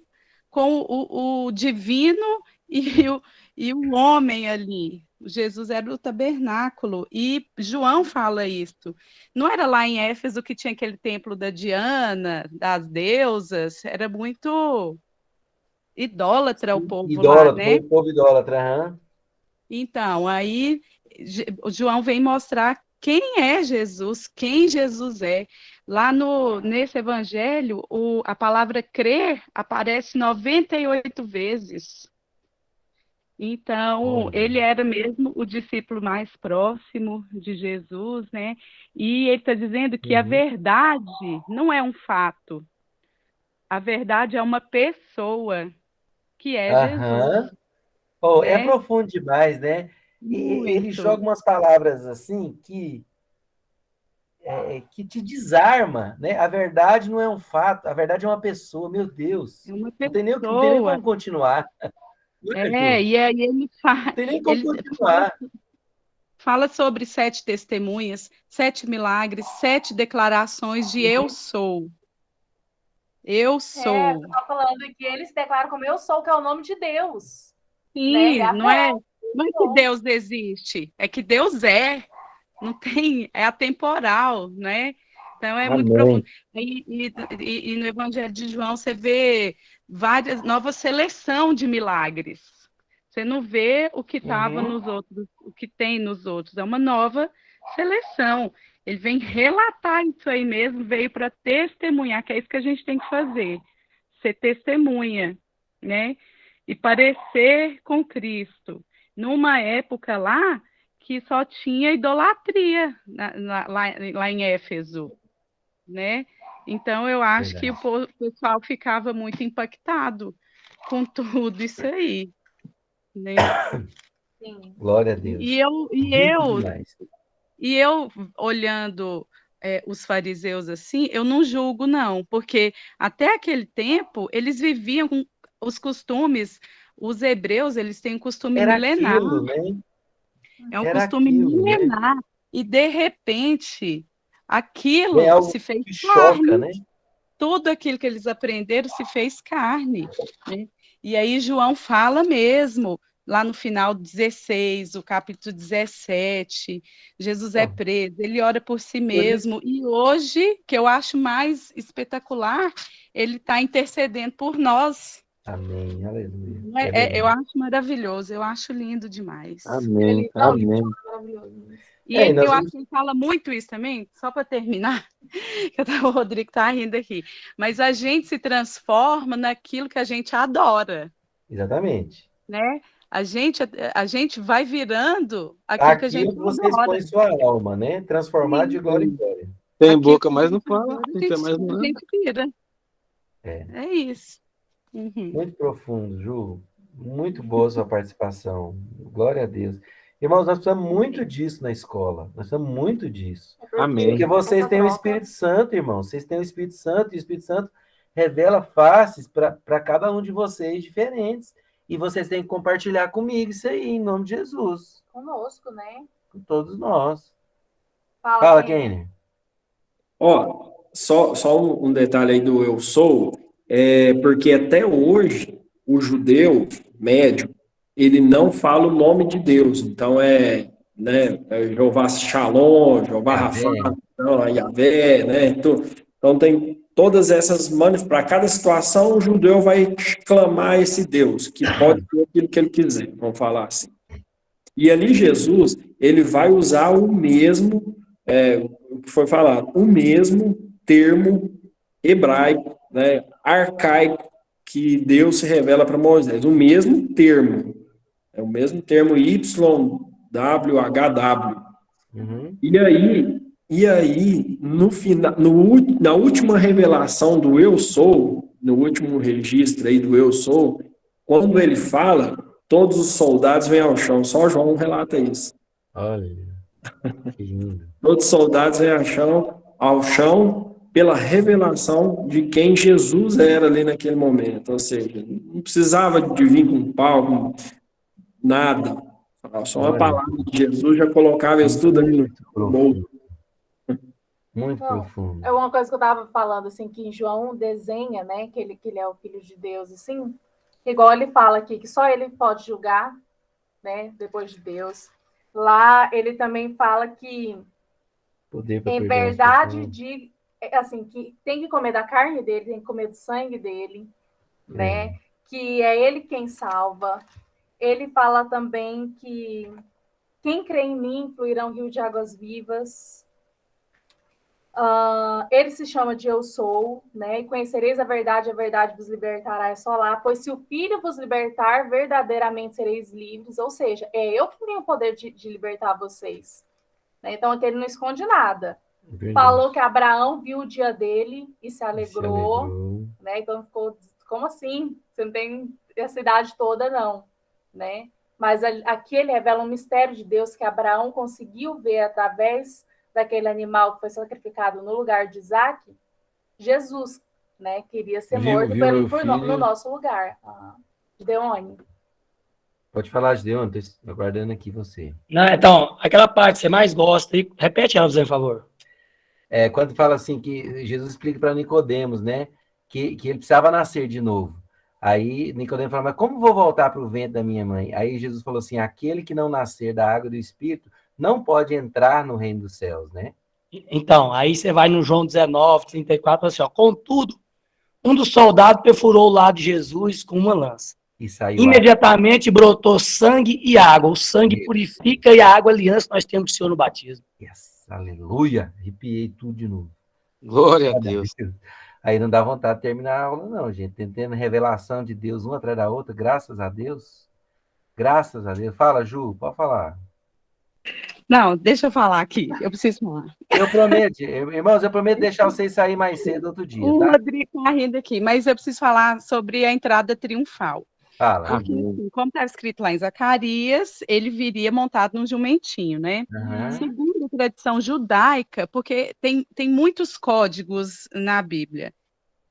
com o divino e o homem ali. Jesus era o tabernáculo, e João fala isso. Não era lá em Éfeso que tinha aquele templo da Diana, das deusas, era muito idólatra o povo lá, né? O povo idólatra. Então, aí João vem mostrar quem é Jesus, quem Jesus é. Lá nesse evangelho, a palavra crer aparece 98 vezes. Então, ele era mesmo o discípulo mais próximo de Jesus, né? E ele está dizendo que a verdade não é um fato. A verdade é uma pessoa, que é Jesus. Né? É profundo demais, né? E ele joga umas palavras assim que te desarma, né? A verdade não é um fato, a verdade é uma pessoa, meu Deus. É uma pessoa. Não tem nem como continuar. E aí ele fala. Não tem nem como continuar. Fala sobre 7 testemunhas, 7 milagres, 7 declarações de eu sou. Eu sou. Tá falando que eles declaram como eu sou, que é o nome de Deus. Sim, né? Não é que Deus existe, é que Deus é. Não tem, é atemporal, né? Então é muito profundo. E no Evangelho de João você vê nova seleção de milagres. Você não vê o que estava nos outros, o que tem nos outros. É uma nova seleção. Ele vem relatar isso aí mesmo, veio para testemunhar, que é isso que a gente tem que fazer. ser testemunha, né? E parecer com Cristo. Numa época lá que só tinha idolatria lá em Éfeso, né? Então, eu acho que o pessoal ficava muito impactado com tudo isso aí, né? Sim. Glória a Deus. E eu olhando os fariseus assim, eu não julgo, não, porque até aquele tempo eles viviam com os costumes, os hebreus, eles têm um costume milenar. Aquilo, né? É um costume milenar. Né? E, de repente, aquilo se fez choca, carne. né? Tudo aquilo que eles aprenderam se fez carne. Né? E aí João fala mesmo, lá no final 16, o capítulo 17, Jesus é preso, ele ora por si mesmo. E hoje, que eu acho mais espetacular, ele está intercedendo por nós. Amém, aleluia. Eu acho maravilhoso, eu acho lindo demais. Amém, amém. E eu acho que ele fala muito isso também, só para terminar, o Rodrigo está rindo aqui, mas a gente se transforma naquilo que a gente adora. Exatamente. Né? A gente vai virando aquilo que a gente adora. Você expõe sua alma, né? Transformar de glória em glória. Tem boca, mas não fala. A gente vira. É isso. Uhum. Muito profundo, Ju. Muito boa sua participação. Glória a Deus. Irmãos, nós precisamos muito disso na escola. Nós precisamos muito disso. Amém. Porque vocês têm o Espírito Santo, irmãos. Vocês têm o Espírito Santo, e o Espírito Santo revela faces para cada um de vocês diferentes. E vocês têm que compartilhar comigo isso aí, em nome de Jesus. Conosco, né? Com todos nós. Fala, Kenner. Ó, só um detalhe aí do eu sou, porque até hoje o judeu médio, ele não fala o nome de Deus. Então né, Jeová Shalom, Jeová Rafa, Yahvé, né? Então tem todas essas para cada situação o judeu vai clamar esse Deus, que pode ser aquilo que ele quiser, vamos falar assim. E ali Jesus, ele vai usar o mesmo, o que foi falado, o mesmo termo hebraico, né, arcaico, que Deus se revela para Moisés, o mesmo termo, é o mesmo termo YWHW. Uhum. E aí, no final, na última revelação do eu sou, no último registro aí do eu sou, quando ele fala, todos os soldados vêm ao chão. Só João relata isso. Olha, que lindo. Todos os soldados vêm ao chão pela revelação de quem Jesus era ali naquele momento. Ou seja, não precisava de vir com pau, nada. Só uma palavra de Jesus já colocava isso tudo ali no bolso. Muito profundo. É uma coisa que eu estava falando, assim, que em João desenha, né, que ele é o Filho de Deus, assim, igual ele fala aqui, que só ele pode julgar, né, depois de Deus. Lá ele também fala que, em verdade, assim, que tem que comer da carne dele, tem que comer do sangue dele, né, que é ele quem salva. Ele fala também que quem crê em mim fluirá um rio de águas vivas. Ele se chama de Eu Sou, né? E conhecereis a verdade vos libertará, é só lá. Pois se o Filho vos libertar, verdadeiramente sereis livres. Ou seja, é eu que tenho o poder de libertar vocês. Né? Então, aqui ele não esconde nada. Verdade. Falou que Abraão viu o dia dele e se alegrou. Né? Então, ficou, como assim? Você não tem essa idade toda, não. Né? Mas aqui ele revela um mistério de Deus que Abraão conseguiu ver através daquele animal que foi sacrificado no lugar de Isaac. Jesus, né, queria ser morto no nosso lugar. Gideone. Pode falar, Gideone, estou aguardando aqui você. Não, então, aquela parte que você mais gosta, repete ela, por favor. Quando fala assim, que Jesus explica para Nicodemos, né, que ele precisava nascer de novo. Aí Nicodemos fala, mas como vou voltar para o ventre da minha mãe? Aí Jesus falou assim, aquele que não nascer da água e do Espírito não pode entrar no reino dos céus, né? Então, aí você vai no João 19, 34, assim, ó, contudo, um dos soldados perfurou o lado de Jesus com uma lança. E saiu imediatamente brotou sangue e água. O sangue purifica e a água aliança nós temos do Senhor no batismo. Yes, aleluia! Arrepiei tudo de novo. Glória a Deus. Aí não dá vontade de terminar a aula, não, gente. Tendo revelação de Deus uma atrás da outra, graças a Deus. Graças a Deus. Fala, Ju, pode falar. Não, deixa eu falar aqui, eu preciso falar. Eu prometo, irmãos, eu prometo deixar vocês sair mais cedo outro dia, O tá? Rodrigo está rindo aqui, mas eu preciso falar sobre a entrada triunfal. Fala. Porque, assim, como está escrito lá em Zacarias, ele viria montado num jumentinho, né? Uhum. Segundo a tradição judaica, porque tem muitos códigos na Bíblia.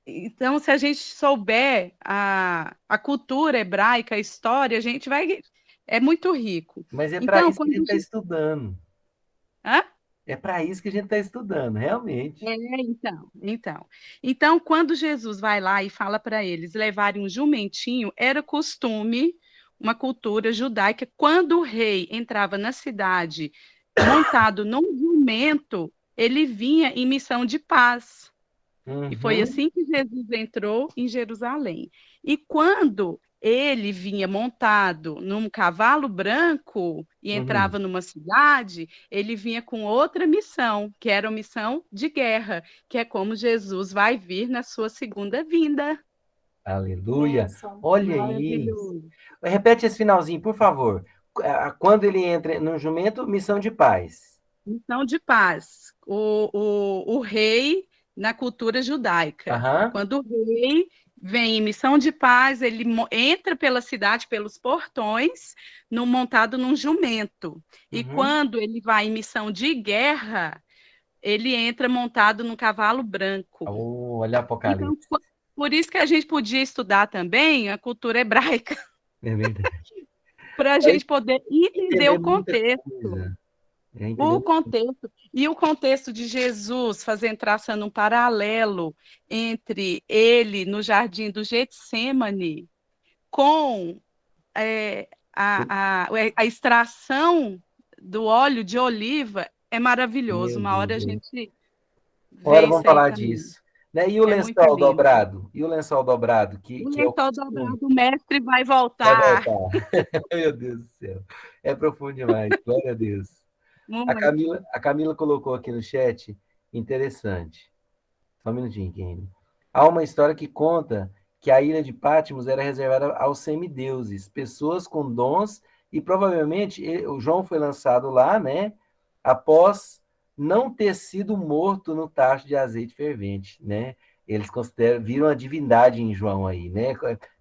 Então, se a gente souber a cultura hebraica, a história, a gente vai... É muito rico. Mas é para Então, isso que a gente está estudando. Hã? É para isso que a gente está estudando, realmente. Então, quando Jesus vai lá e fala para eles levarem um jumentinho, era costume, uma cultura judaica, quando o rei entrava na cidade montado num jumento, ele vinha em missão de paz. E foi assim que Jesus entrou em Jerusalém. E quando ele vinha montado num cavalo branco e entrava numa cidade, ele vinha com outra missão, que era a missão de guerra, que é como Jesus vai vir na sua segunda vinda. Aleluia. Bênção. Olha isso. Repete esse finalzinho, por favor. Quando ele entra no jumento, missão de paz. Missão de paz. O rei na cultura judaica. Aham. Quando o rei vem em missão de paz, ele entra pela cidade, pelos portões, montado num jumento. E quando ele vai em missão de guerra, ele entra montado num cavalo branco. Olha Apocalipse. Então, por isso que a gente podia estudar também a cultura hebraica. É verdade. Para a gente poder entender o contexto. O contexto. E o contexto de Jesus, traçando um paralelo entre ele no jardim do Getsemane com a extração do óleo de oliva é maravilhoso. Uma hora a gente Agora vamos falar disso. Né? E o lençol dobrado? E o lençol dobrado? O lençol dobrado, o mestre vai voltar. Vai voltar. Meu Deus do céu. É profundo demais. Glória a Deus. A Camila colocou aqui no chat, interessante. Só um minutinho, Kenny. Há uma história que conta que a ilha de Patmos era reservada aos semideuses, pessoas com dons, e provavelmente o João foi lançado lá, né? Após não ter sido morto no tacho de azeite fervente, né? Eles viram a divindade em João aí, né?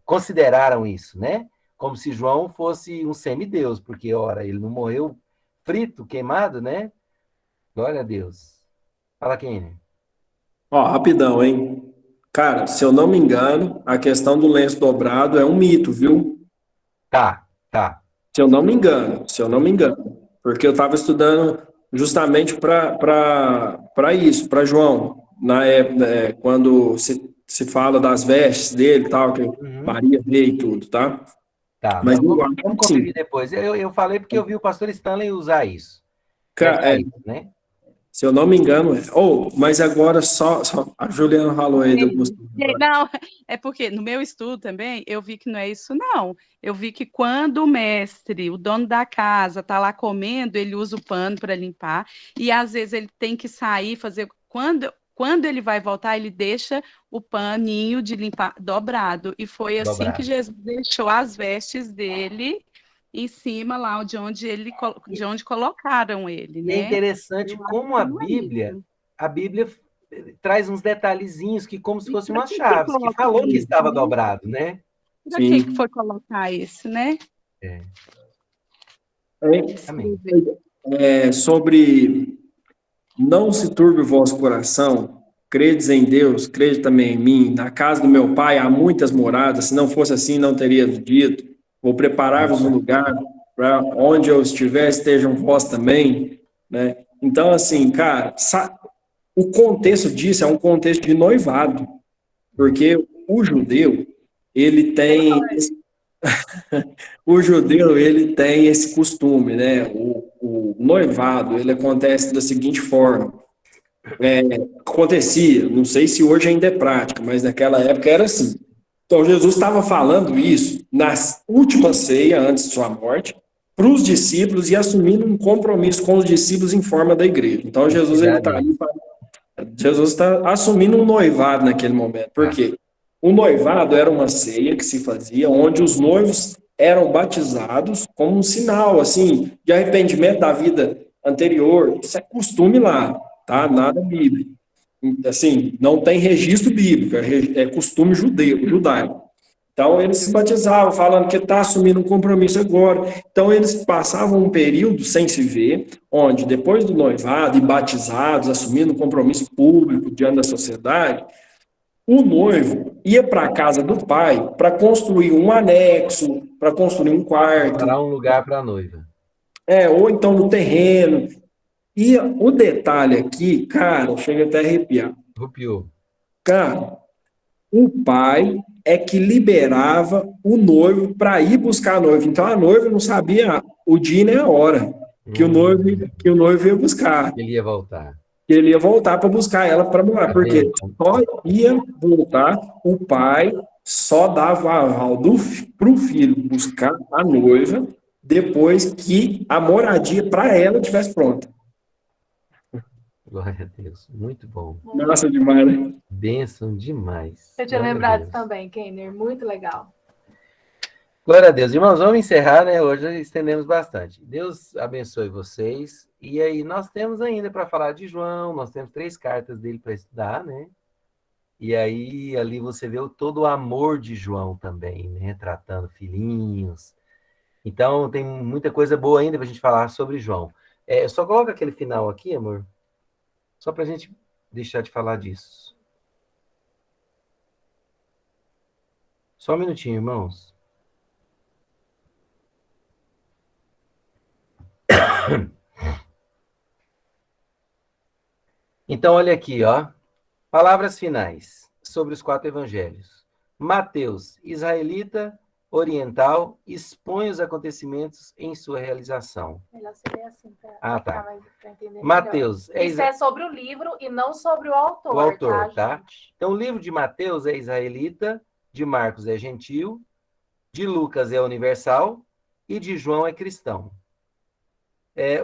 Consideraram isso, né? Como se João fosse um semideus, porque, ora, ele não morreu frito, queimado, né? Glória a Deus. Fala, Kenny. Ó, rapidão, hein? Cara, se eu não me engano, a questão do lenço dobrado é um mito, viu? Tá. Se eu não me engano. Porque eu estava estudando justamente para isso, para João, na época, quando se fala das vestes dele e tal, que Maria veio e tudo, tá? Tá, mas vamos conferir depois. Eu falei porque eu vi o pastor Stanley usar isso. Né? Se eu não me engano, mas agora só a Juliana falou aí. Não, é porque no meu estudo também, eu vi que não é isso, não. Eu vi que quando o mestre, o dono da casa, está lá comendo, ele usa o pano para limpar, e às vezes ele tem que sair, fazer... Quando ele vai voltar, ele deixa o paninho de limpar dobrado. E foi assim que Jesus deixou as vestes dele em cima lá de onde colocaram ele, né? E é interessante como a Bíblia traz uns detalhezinhos que como se fossem umas chaves, que falou que estava dobrado, né? Para que foi colocar isso, né? Sobre não se turbe o vosso coração, credes em Deus, crede também em mim. Na casa do meu pai há muitas moradas, se não fosse assim, não teria dito. Vou preparar-vos um lugar para onde eu estiver, estejam vós também, né? Então, assim, cara, o contexto disso é um contexto de noivado, porque o judeu, ele tem esse costume, né? O noivado, ele acontece da seguinte forma. Acontecia, não sei se hoje ainda é prática, mas naquela época era assim. Então, Jesus estava falando isso na última ceia, antes de sua morte, para os discípulos e assumindo um compromisso com os discípulos em forma da igreja. Então, Jesus está ali Jesus está assumindo um noivado naquele momento. Por quê? O noivado era uma ceia que se fazia, onde os noivos eram batizados como um sinal, assim, de arrependimento da vida anterior. Isso é costume lá, tá? Nada bíblico. Assim, não tem registro bíblico, é costume judaico. Então, eles se batizavam, falando que está assumindo um compromisso agora. Então, eles passavam um período sem se ver, onde, depois do noivado e batizados, assumindo um compromisso público diante da sociedade, o noivo ia para a casa do pai para construir um anexo, para construir um quarto. Preparar um lugar para a noiva. Ou então no terreno. E o detalhe aqui, cara, chega até a arrepiar. Rupiou. Cara, o pai é que liberava o noivo para ir buscar a noiva. Então a noiva não sabia o dia nem a hora que o noivo ia buscar. Ele ia voltar. Ele ia voltar para buscar ela para morar, porque só ia voltar, o pai só dava aval para o filho buscar a noiva depois que a moradia para ela estivesse pronta. Glória a Deus. Muito bom. Nossa, demais, né? Bênção demais. Eu tinha lembrado também, Kenner. Muito legal. Glória a Deus. Irmãos, vamos encerrar, né? Hoje estendemos bastante. Deus abençoe vocês. E aí, nós temos ainda para falar de João, nós temos 3 cartas dele para estudar, né? E aí, ali você vê todo o amor de João também, né? Tratando filhinhos. Então, tem muita coisa boa ainda para a gente falar sobre João. Só coloca aquele final aqui, amor. Só para a gente deixar de falar disso. Só um minutinho, irmãos. Então, olha aqui, ó. Palavras finais sobre os 4 evangelhos. Mateus, israelita, oriental, expõe os acontecimentos em sua realização. Melhor seria assim, tá. Mateus. Isso é sobre o livro e não sobre o autor. O autor, tá? Então, o livro de Mateus é israelita, de Marcos é gentil, de Lucas é universal e de João é cristão.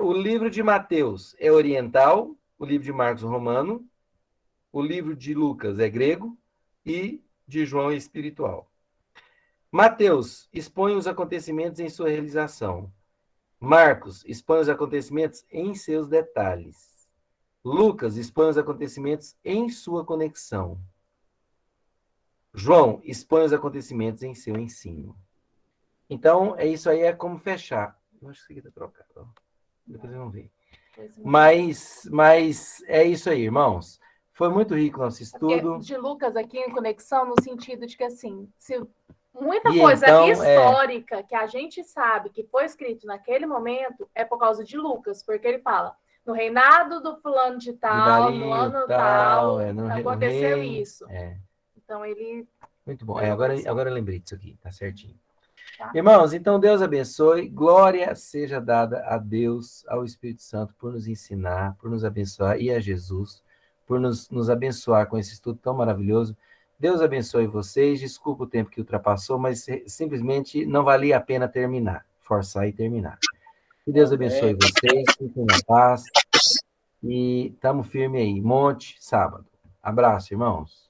O livro de Mateus é oriental, o livro de Marcos romano, o livro de Lucas é grego e de João é espiritual. Mateus expõe os acontecimentos em sua realização. Marcos expõe os acontecimentos em seus detalhes. Lucas expõe os acontecimentos em sua conexão. João expõe os acontecimentos em seu ensino. Então, isso aí é como fechar. Eu acho que isso aqui está trocado. Ó. Depois eu não ver. Mas é isso aí, irmãos. Foi muito rico o nosso estudo. De Lucas aqui em conexão, no sentido de que, assim, se muita coisa então, histórica que a gente sabe que foi escrito naquele momento é por causa de Lucas, porque ele fala, no reinado do fulano de tal, no ano tal, aconteceu isso. Então, ele... Muito bom. Agora eu lembrei disso aqui, tá certinho. Tá. Irmãos, então Deus abençoe, glória seja dada a Deus, ao Espírito Santo, por nos ensinar, por nos abençoar, e a Jesus, por nos abençoar com esse estudo tão maravilhoso. Deus abençoe vocês, desculpa o tempo que ultrapassou, mas simplesmente não valia a pena forçar e terminar. Que Deus abençoe vocês, fiquem na paz, e estamos firmes aí, sábado. Abraço, irmãos.